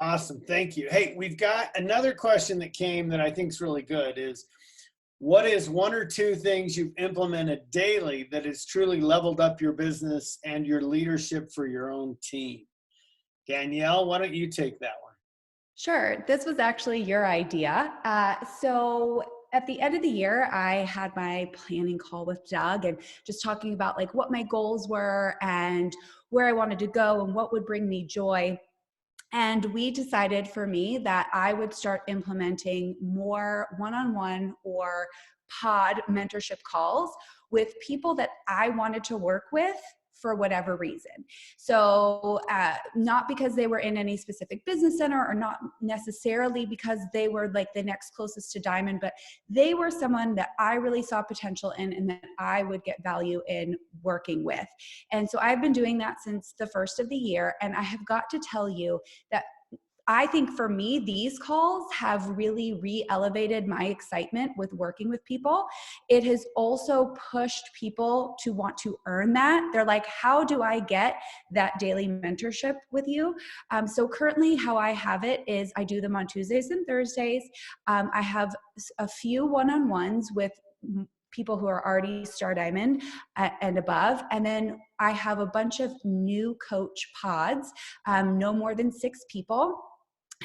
Awesome. Thank you. Hey, we've got another question that came that I think is really good is, what is one or two things you've implemented daily that has truly leveled up your business and your leadership for your own team? Danielle, why don't you take that one? Sure. This was actually your idea. So at the end of the year, I had my planning call with Doug and just talking about like what my goals were and where I wanted to go and what would bring me joy. And we decided for me that I would start implementing more one-on-one or pod mentorship calls with people that I wanted to work with for whatever reason. So not because they were in any specific business center or not necessarily because they were like the next closest to Diamond, but they were someone that I really saw potential in and that I would get value in working with. And so I've been doing that since the first of the year. And I have got to tell you that I think for me, these calls have really re-elevated my excitement with working with people. It has also pushed people to want to earn that. They're like, how do I get that daily mentorship with you? So currently how I have it is I do them on Tuesdays and Thursdays. I have a few one-on-ones with people who are already Star Diamond and above. And then I have a bunch of new coach pods, no more than 6 people.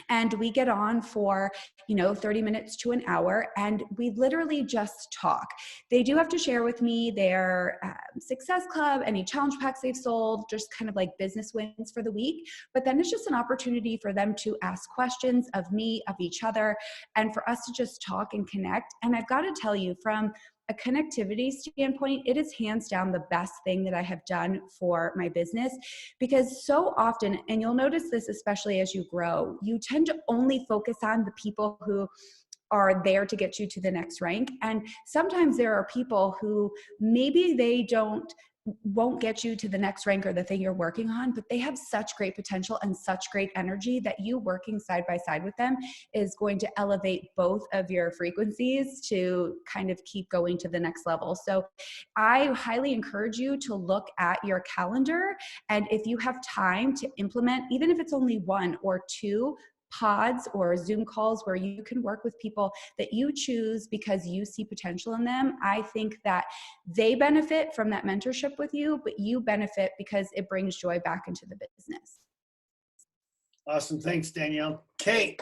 And we get on for, 30 minutes to an hour, and we literally just talk. They do have to share with me their success club, any challenge packs they've sold, just kind of like business wins for the week. But then it's just an opportunity for them to ask questions of me, of each other, and for us to just talk and connect. And I've got to tell you, from a connectivity standpoint, it is hands down the best thing that I have done for my business, because so often, and you'll notice this especially as you grow, you tend to only focus on the people who are there to get you to the next rank. And sometimes there are people who maybe they won't get you to the next rank or the thing you're working on, but they have such great potential and such great energy that you working side by side with them is going to elevate both of your frequencies to kind of keep going to the next level. So I highly encourage you to look at your calendar, and if you have time to implement, even if it's only 1 or 2 pods or Zoom calls where you can work with people that you choose because you see potential in them, I think that they benefit from that mentorship with you, but you benefit because it brings joy back into the business. Awesome. Thanks, Danielle. Kate,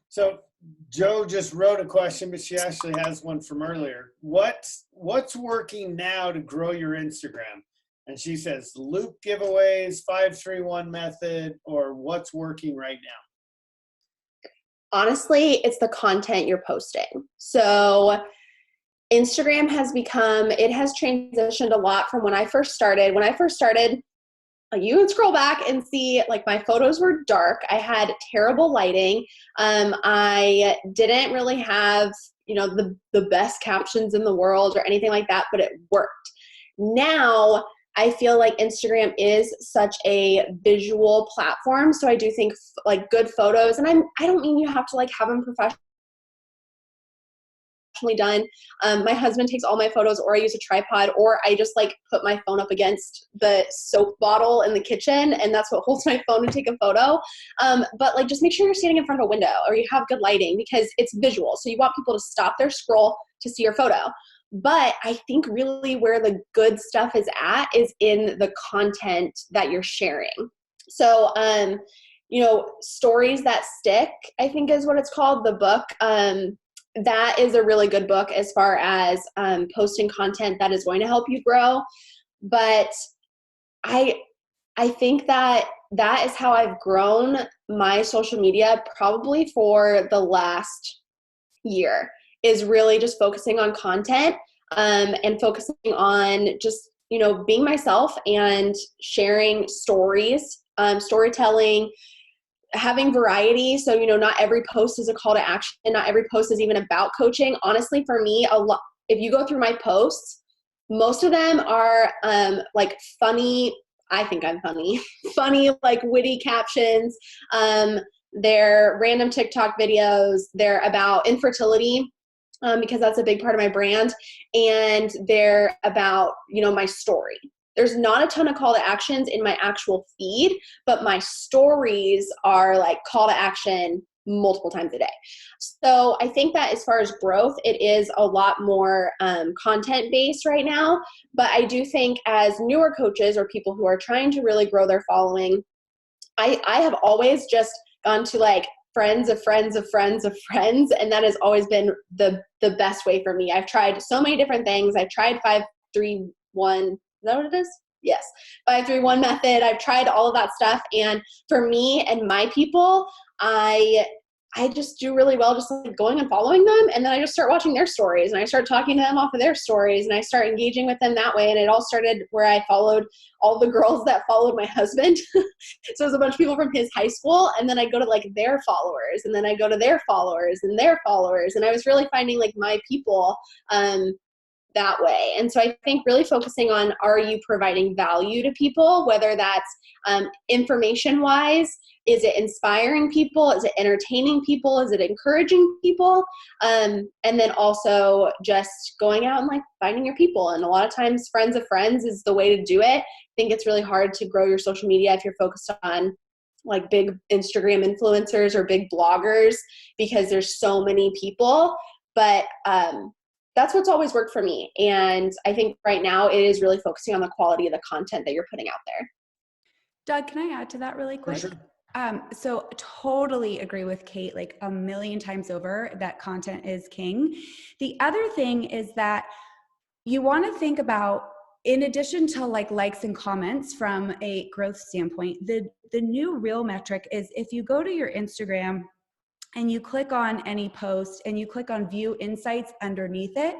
so Joe just wrote a question, but she actually has one from earlier. What's working now to grow your Instagram? And she says, loop giveaways, 5-3-1 method, or what's working right now? Honestly, it's the content you're posting. So Instagram has transitioned a lot from when I first started. When I first started, you can scroll back and see like my photos were dark. I had terrible lighting. I didn't really have, the best captions in the world or anything like that, but it worked. Now I feel like Instagram is such a visual platform. So I do think like good photos, and I don't mean you have to like have them professionally done. My husband takes all my photos, or I use a tripod, or I just like put my phone up against the soap bottle in the kitchen, and that's what holds my phone to take a photo. But like, just make sure you're standing in front of a window or you have good lighting, because it's visual. So you want people to stop their scroll to see your photo. But I think really where the good stuff is at is in the content that you're sharing. So, Stories That Stick, I think is what it's called, the book. That is a really good book as far as posting content that is going to help you grow. But I think that is how I've grown my social media probably for the last year, is really just focusing on content and focusing on just, being myself and sharing stories, storytelling, having variety. So, not every post is a call to action, and not every post is even about coaching. Honestly, for me, if you go through my posts, most of them are like funny. I think I'm funny, funny, like witty captions. They're random TikTok videos. They're about infertility, because that's a big part of my brand. And they're about, my story. There's not a ton of call to actions in my actual feed, but my stories are like call to action multiple times a day. So I think that as far as growth, it is a lot more content based right now. But I do think as newer coaches or people who are trying to really grow their following, I have always just gone to like friends of friends of friends of friends. And that has always been the best way for me. I've tried so many different things. I've tried 5-3-1. Is that what it is? Yes. 5-3-1 method. I've tried all of that stuff. And for me and my people, I just do really well just like going and following them. And then I just start watching their stories, and I start talking to them off of their stories, and I start engaging with them that way. And it all started where I followed all the girls that followed my husband. So it was a bunch of people from his high school. And then I go to like their followers, and then I go to their followers and their followers. And I was really finding like my people, that way. And so I think really focusing on, are you providing value to people, whether that's information wise, is it inspiring people, is it entertaining people, is it encouraging people, and then also just going out and like finding your people. And a lot of times friends of friends is the way to do it. I think it's really hard to grow your social media if you're focused on like big Instagram influencers or big bloggers, because there's so many people. But that's what's always worked for me. And I think right now it is really focusing on the quality of the content that you're putting out there. Doug, can I add to that really quick? For sure. So totally agree with Kate, like a million times over, that content is king. The other thing is that you want to think about, in addition to like likes and comments from a growth standpoint, the new real metric is if you go to your Instagram and you click on any post and you click on view insights underneath it.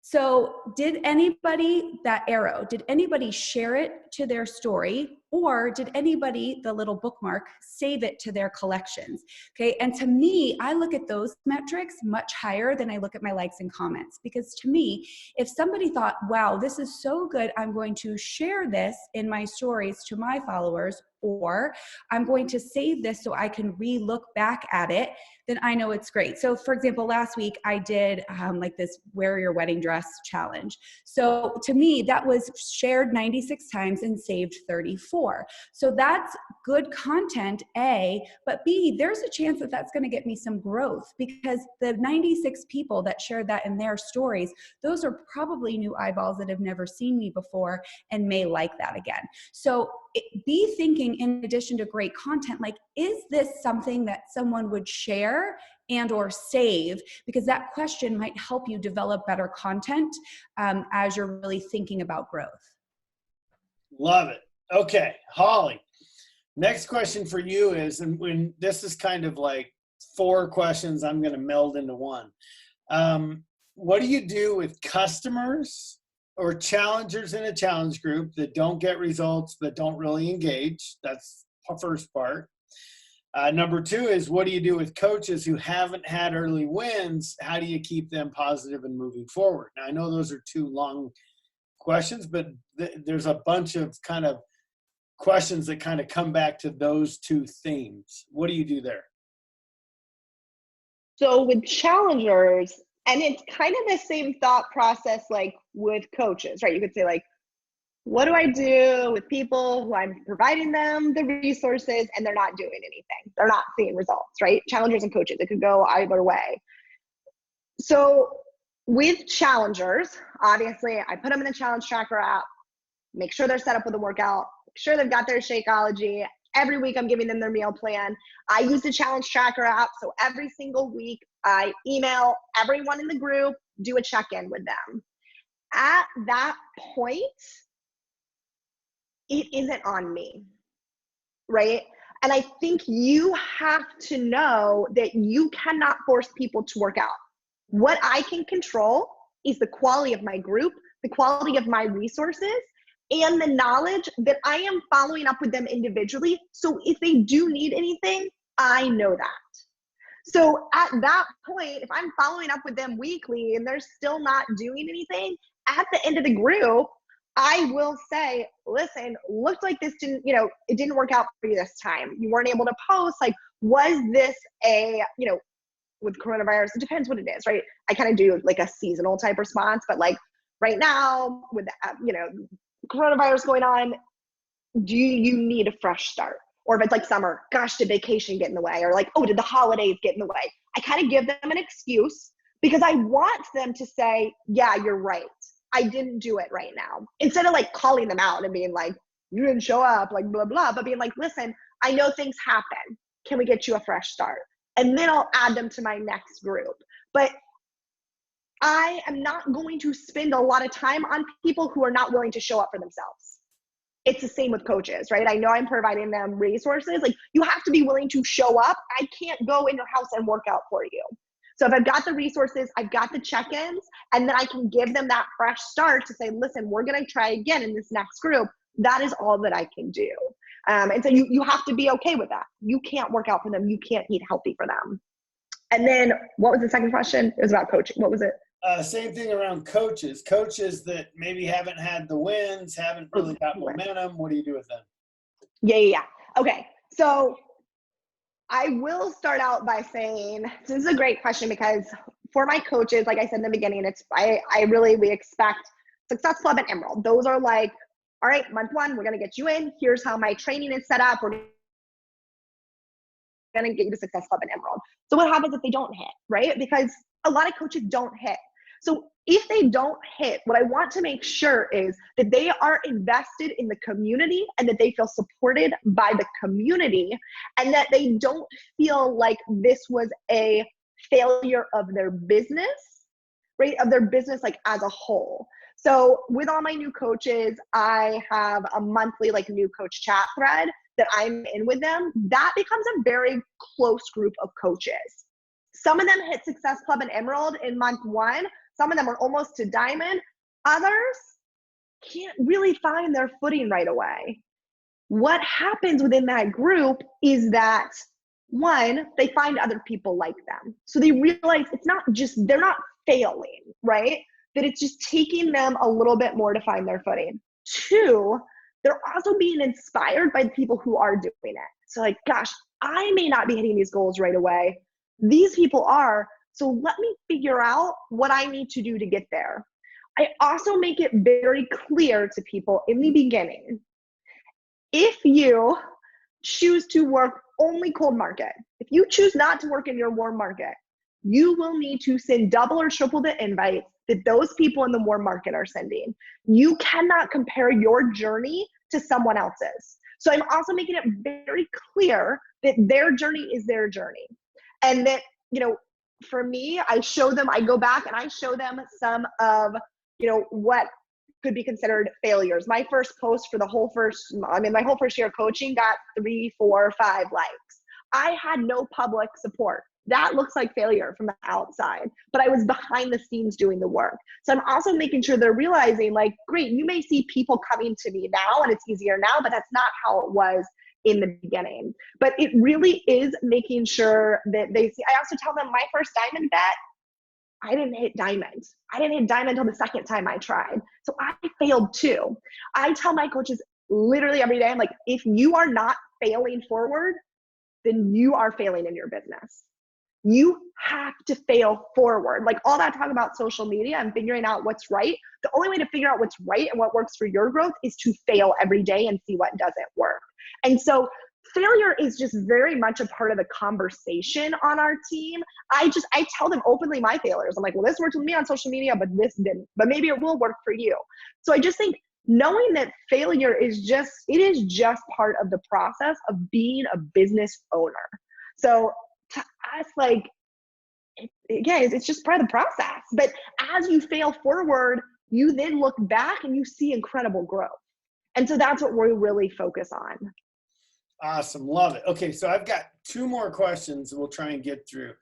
So did anybody, that arrow, did anybody share it to their story, or did anybody, the little bookmark, save it to their collections? Okay. And to me, I look at those metrics much higher than I look at my likes and comments, because to me, if somebody thought, wow, this is so good, I'm going to share this in my stories to my followers, or I'm going to save this so I can re-look back at it, then I know it's great. So for example, last week I did like this wear your wedding dress challenge. So to me, that was shared 96 times and saved 34. So that's good content, A, but B, there's a chance that that's going to get me some growth, because the 96 people that shared that in their stories, those are probably new eyeballs that have never seen me before and may like that again. So be thinking, in addition to great content, like, is this something that someone would share and or save? Because that question might help you develop better content as you're really thinking about growth. Love it. Okay, Holly. Next question for you is, and when this is kind of like 4 questions, I'm going to meld into one. What do you do with customers or challengers in a challenge group that don't get results, that don't really engage? That's the first part. Number 2 is, what do you do with coaches who haven't had early wins? How do you keep them positive and moving forward? Now, I know those are 2 long questions, but there's a bunch of kind of questions that kind of come back to those 2 themes. What do you do there? So with challengers, and it's kind of the same thought process like with coaches, right? You could say like, what do I do with people who I'm providing them the resources and they're not doing anything? They're not seeing results, right? Challengers and coaches, it could go either way. So with challengers, obviously I put them in the challenge tracker app, make sure they're set up with a workout, make sure they've got their Shakeology. Every week I'm giving them their meal plan. I use the challenge tracker app. So every single week I email everyone in the group, do a check-in with them. At that point, it isn't on me, right? And I think you have to know that you cannot force people to work out. What I can control is the quality of my group, the quality of my resources, and the knowledge that I am following up with them individually. So if they do need anything, I know that. So at that point, if I'm following up with them weekly and they're still not doing anything, at the end of the group, I will say, listen, looked like this didn't, it didn't work out for you this time. You weren't able to post. Like, was this with coronavirus, it depends what it is, right? I kind of do like a seasonal type response, but like right now with, coronavirus going on, do you need a fresh start? Or if it's like summer, gosh, did vacation get in the way? Or like, oh, did the holidays get in the way? I kind of give them an excuse because I want them to say, yeah, you're right. I didn't do it right now. Instead of like calling them out and being like, you didn't show up, like blah, blah, but being like, listen, I know things happen. Can we get you a fresh start? And then I'll add them to my next group. But I am not going to spend a lot of time on people who are not willing to show up for themselves. It's the same with coaches, right? I know I'm providing them resources. Like, you have to be willing to show up. I can't go in your house and work out for you. So if I've got the resources, I've got the check-ins, and then I can give them that fresh start to say, listen, we're going to try again in this next group. That is all that I can do. And so you have to be okay with that. You can't work out for them. You can't eat healthy for them. And then what was the second question? It was about coaching. What was it? Same thing around coaches. Coaches that maybe haven't had the wins, haven't really got momentum. What do you do with them? Yeah. Okay. So I will start out by saying, this is a great question because for my coaches, like I said in the beginning, we expect Success Club and Emerald. Those are like, all right, month 1, we're going to get you in. Here's how my training is set up. We're going to get you to Success Club and Emerald. So what happens if they don't hit, right? Because a lot of coaches don't hit. So if they don't hit, what I want to make sure is that they are invested in the community and that they feel supported by the community and that they don't feel like this was a failure of their business, right? Of their business like as a whole. So with all my new coaches, I have a monthly like new coach chat thread that I'm in with them. That becomes a very close group of coaches. Some of them hit Success Club and Emerald in month 1. Some of them are almost to diamond. Others can't really find their footing right away. What happens within that group is that, one, they find other people like them. So they realize it's not just, they're not failing, right? That it's just taking them a little bit more to find their footing. 2, they're also being inspired by the people who are doing it. So like, gosh, I may not be hitting these goals right away. These people are. So let me figure out what I need to do to get there. I also make it very clear to people in the beginning, if you choose to work only cold market, if you choose not to work in your warm market, you will need to send double or triple the invites that those people in the warm market are sending. You cannot compare your journey to someone else's. So I'm also making it very clear that their journey is their journey. And that, for me, I go back and I show them some of, what could be considered failures. My first post for my whole first year of coaching got 3, 4, 5 likes. I had no public support. That looks like failure from the outside, but I was behind the scenes doing the work. So I'm also making sure they're realizing, like, great, you may see people coming to me now and it's easier now, but that's not how it was in the beginning. But it really is making sure that they see. I also tell them my first diamond bet, I didn't hit diamond. I didn't hit diamond until the second time I tried. So I failed too. I tell my coaches literally every day, I'm like, if you are not failing forward, then you are failing in your business. You have to fail forward. Like all that talk about social media and figuring out what's right. The only way to figure out what's right and what works for your growth is to fail every day and see what doesn't work. And so failure is just very much a part of the conversation on our team. I tell them openly my failures. I'm like, well, this worked with me on social media, but this didn't. But maybe it will work for you. So I just think knowing that failure is just part of the process of being a business owner. So to us, like, it's just part of the process. But as you fail forward, you then look back and you see incredible growth. And so that's what we really focus on. Awesome. Love it. Okay. So I've got 2 more questions we'll try and get through.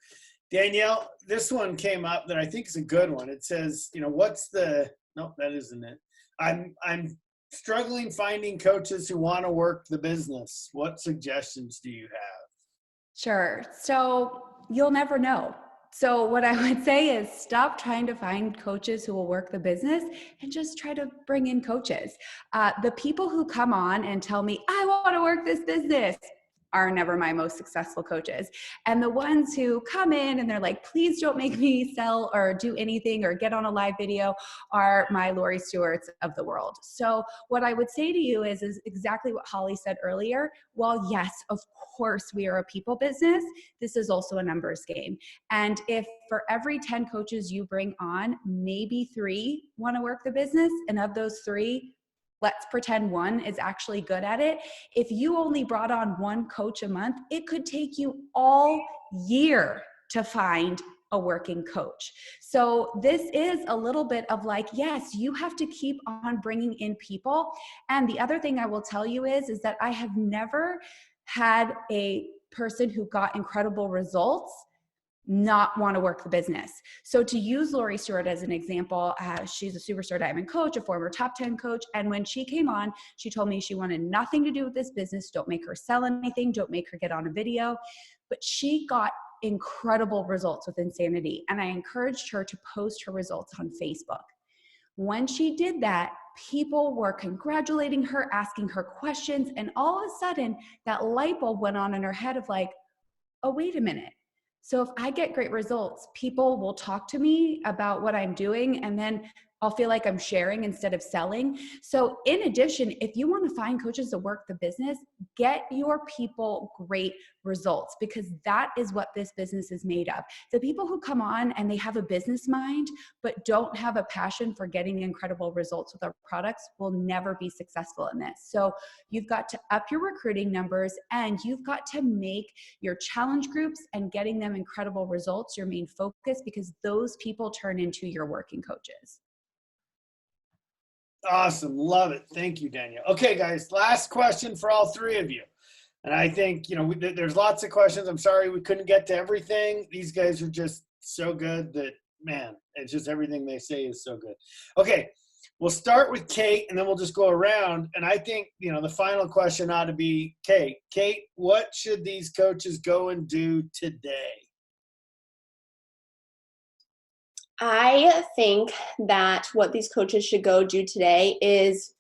Danielle, this one came up that I think is a good one. It says, nope, that isn't it. I'm struggling finding coaches who want to work the business. What suggestions do you have? Sure. So you'll never know. So what I would say is stop trying to find coaches who will work the business and just try to bring in coaches. The people who come on and tell me, I want to work this business, are never my most successful coaches. And the ones who come in and they're like, please don't make me sell or do anything or get on a live video, are my Lori Stewarts of the world. So what I would say to you is exactly what Holly said earlier. While yes, of course we are a people business, this is also a numbers game. And if for every 10 coaches you bring on, maybe 3 want to work the business, and of those 3, let's pretend 1 is actually good at it. If you only brought on 1 coach a month, it could take you all year to find a working coach. So this is a little bit of like, yes, you have to keep on bringing in people. And the other thing I will tell you is that I have never had a person who got incredible results not want to work the business. So to use Lori Stewart as an example, she's a superstar diamond coach, a former top 10 coach. And when she came on, she told me she wanted nothing to do with this business. Don't make her sell anything. Don't make her get on a video. But she got incredible results with Insanity. And I encouraged her to post her results on Facebook. When she did that, people were congratulating her, asking her questions. And all of a sudden that light bulb went on in her head of like, oh, wait a minute. So if I get great results, people will talk to me about what I'm doing, and then I'll feel like I'm sharing instead of selling. So in addition, if you want to find coaches that work the business, get your people great results, because that is what this business is made of. The people who come on and they have a business mind, but don't have a passion for getting incredible results with our products will never be successful in this. So you've got to up your recruiting numbers, and you've got to make your challenge groups and getting them incredible results your main focus, because those people turn into your working coaches. Awesome. Love it. Thank you, Danielle. Okay, guys, last question for all 3 of you. And I think, there's lots of questions. I'm sorry we couldn't get to everything. These guys are just so good that, man, it's just everything they say is so good. Okay, we'll start with Kate, and then we'll just go around. And I think, the final question ought to be Kate. Kate, what should these coaches go and do today? I think that what these coaches should go do today is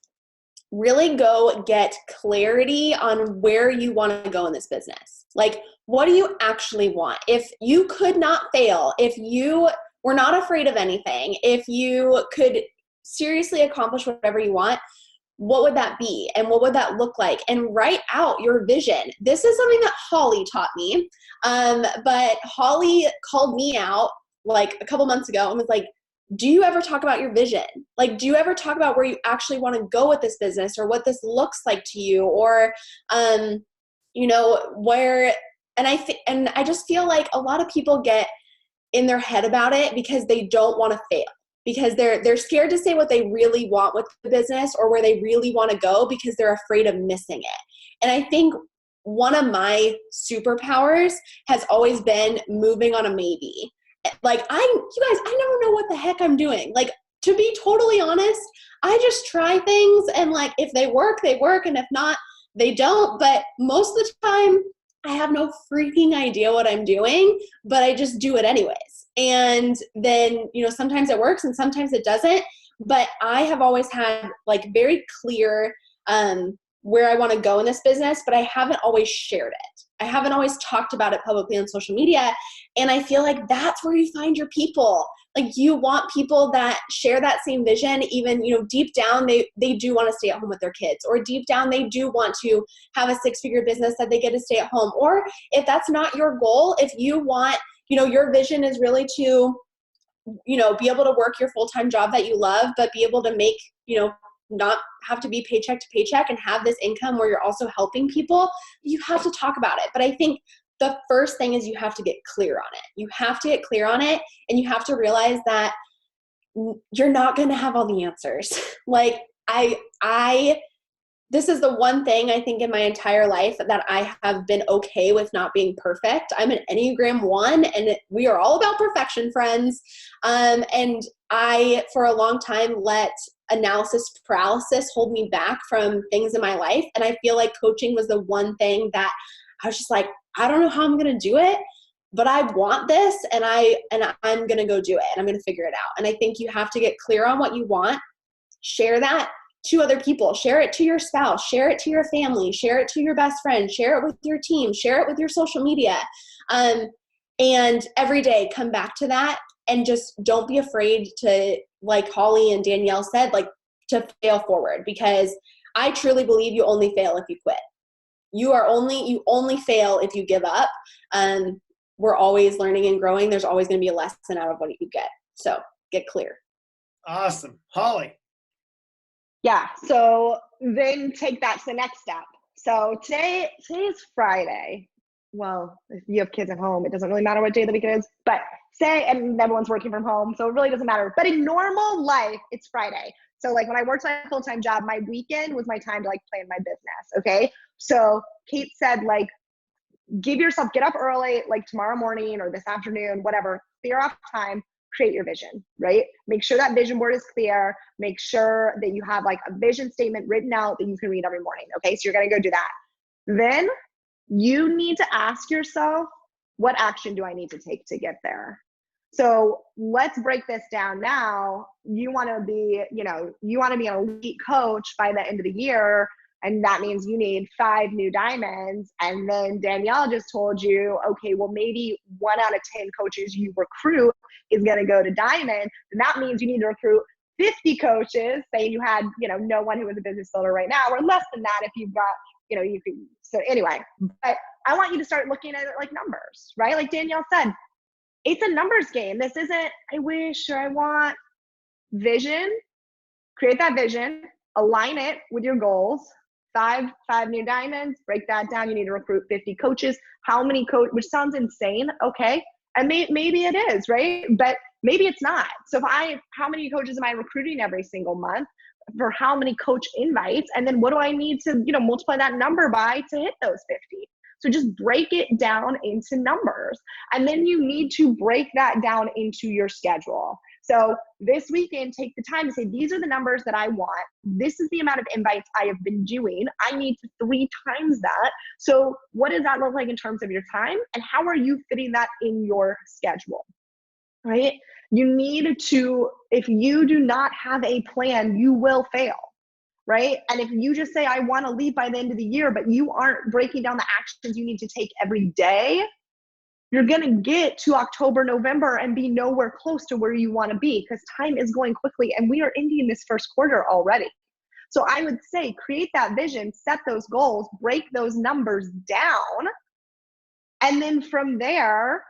really go get clarity on where you want to go in this business. Like, what do you actually want? If you could not fail, if you were not afraid of anything, if you could seriously accomplish whatever you want, what would that be? And what would that look like? And write out your vision. This is something that Holly taught me. But Holly called me out like a couple months ago and was like, do you ever talk about your vision? Like, do you ever talk about where you actually want to go with this business, or what this looks like to you, or, where, and I just feel like a lot of people get in their head about it because they don't want to fail, because they're scared to say what they really want with the business or where they really want to go because they're afraid of missing it. And I think one of my superpowers has always been moving on a maybe. Like you guys, I never know what the heck I'm doing. Like, to be totally honest, I just try things, and like, if they work, they work. And if not, they don't. But most of the time I have no freaking idea what I'm doing, but I just do it anyways. And then, sometimes it works and sometimes it doesn't. But I have always had like very clear, where I want to go in this business, but I haven't always shared it. I haven't always talked about it publicly on social media. And I feel like that's where you find your people. Like, you want people that share that same vision, even, deep down, they do want to stay at home with their kids, or deep down, they do want to have a 6-figure business that they get to stay at home. Or if that's not your goal, if you want, your vision is really to, be able to work your full-time job that you love, but be able to make, not have to be paycheck to paycheck and have this income where you're also helping people, you have to talk about it. But I think the first thing is you have to get clear on it. You have to get clear on it, and you have to realize that you're not going to have all the answers. Like, this is the one thing I think in my entire life that I have been okay with not being perfect. I'm an Enneagram 1, and we are all about perfection, friends. And I, for a long time, let analysis paralysis hold me back from things in my life. And I feel like coaching was the one thing that I was just like, I don't know how I'm going to do it, but I want this, and I'm going to go do it, and I'm going to figure it out. And I think you have to get clear on what you want, share that to other people, share it to your spouse, share it to your family, share it to your best friend, share it with your team, share it with your social media. And every day come back to that, and just don't be afraid to, like Holly and Danielle said, like, to fail forward, because I truly believe you only fail if you quit. You only fail if you give up. We're always learning and growing. There's always going to be a lesson out of what you get. So get clear. Awesome. Holly. Yeah. So then take that to the next step. So today is Friday. Well, if you have kids at home, it doesn't really matter what day of the week it is, but and everyone's working from home, so it really doesn't matter. But in normal life, it's Friday. So like when I worked my full-time job, my weekend was my time to like plan my business. Okay. So Kate said, like, get up early, like tomorrow morning or this afternoon, whatever, clear off time, create your vision, right? Make sure that vision board is clear. Make sure that you have like a vision statement written out that you can read every morning. Okay. So you're going to go do that. Then you need to ask yourself, what action do I need to take to get there? So let's break this down now. You want to be an elite coach by the end of the year. And that means you need 5 new diamonds. And then Danielle just told you, okay, well, maybe 1 out of 10 coaches you recruit is going to go to diamond. And that means you need to recruit 50 coaches. Say you had, no one who is a business builder right now, or less than that if you've got, you can. So anyway, but I want you to start looking at it like numbers, right? Like Danielle said, it's a numbers game. This isn't, I wish, or I want. Vision, create that vision, align it with your goals. 5 new diamonds, break that down. You need to recruit 50 coaches. How many which sounds insane. Okay. And maybe it is, right? But maybe it's not. So how many coaches am I recruiting every single month? For how many coach invites? And then what do I need to, multiply that number by to hit those 50? So just break it down into numbers. And then you need to break that down into your schedule. So this weekend, take the time to say, these are the numbers that I want. This is the amount of invites I have been doing. I need to 3 times that. So what does that look like in terms of your time? And how are you fitting that in your schedule, right? You need to, if you do not have a plan, you will fail, right? And if you just say, I want to leave by the end of the year, but you aren't breaking down the actions you need to take every day, you're going to get to October, November and be nowhere close to where you want to be, because time is going quickly and we are ending this first quarter already. So I would say create that vision, set those goals, break those numbers down. And then from there,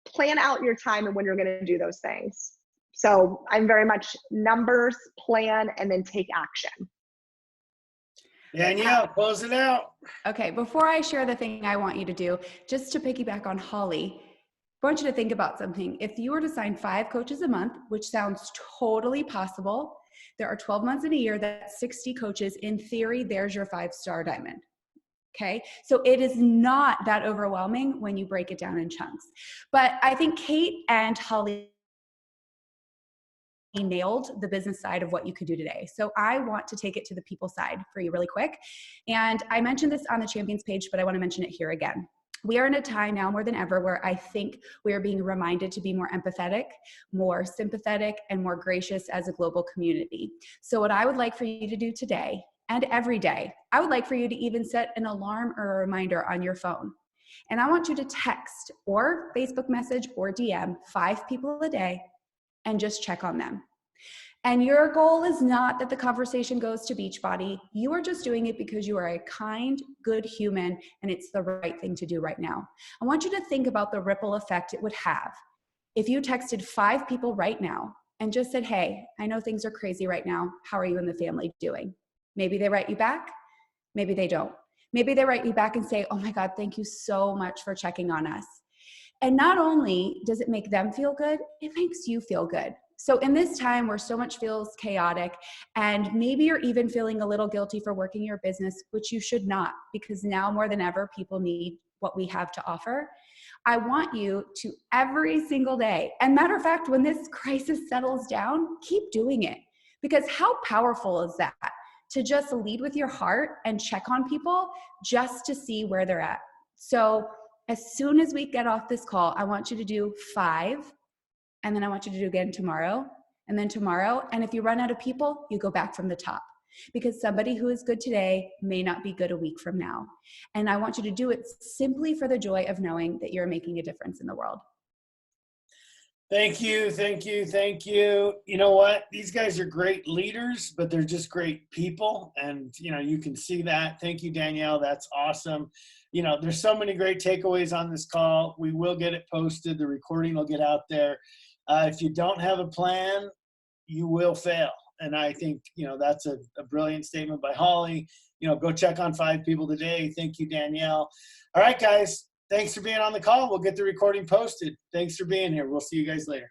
plan out your time and when you're going to do those things. So I'm very much numbers, plan, and then take action. Danielle, close it out. Okay, before I share the thing I want you to do, just to piggyback on Holly, I want you to think about something. If you were to sign 5 coaches a month, which sounds totally possible, there are 12 months in a year, that's 60 coaches. In theory, there's your 5-star diamond. Okay, so it is not that overwhelming when you break it down in chunks. But I think Kate and Holly nailed the business side of what you could do today. So I want to take it to the people side for you really quick. And I mentioned this on the champions page, but I want to mention it here again. We are in a time now more than ever where I think we are being reminded to be more empathetic, more sympathetic, and more gracious as a global community. So what I would like for you to do today and every day, I would like for you to even set an alarm or a reminder on your phone. And I want you to text or Facebook message or DM 5 people a day and just check on them. And your goal is not that the conversation goes to Beachbody. You are just doing it because you are a kind, good human, and it's the right thing to do right now. I want you to think about the ripple effect it would have if you texted 5 people right now and just said, hey, I know things are crazy right now. How are you and the family doing? Maybe they write you back. Maybe they don't. Maybe they write you back and say, oh my God, thank you so much for checking on us. And not only does it make them feel good, it makes you feel good. So in this time where so much feels chaotic, and maybe you're even feeling a little guilty for working your business, which you should not, because now more than ever, people need what we have to offer. I want you to every single day, and matter of fact, when this crisis settles down, keep doing it. Because how powerful is that? To just lead with your heart and check on people just to see where they're at. So as soon as we get off this call, I want you to do 5, and then I want you to do again tomorrow, and then tomorrow. And if you run out of people, you go back from the top, because somebody who is good today may not be good a week from now. And I want you to do it simply for the joy of knowing that you're making a difference in the world. Thank you, thank you, thank you. You know what? These guys are great leaders, but they're just great people. And, you know, you can see that. Thank you, Danielle. That's awesome. You know, there's so many great takeaways on this call. We will get it posted. The recording will get out there. If you don't have a plan, you will fail. And I think, you know, that's a brilliant statement by Holly. You know, go check on 5 people today. Thank you, Danielle. All right, guys. Thanks for being on the call. We'll get the recording posted. Thanks for being here. We'll see you guys later.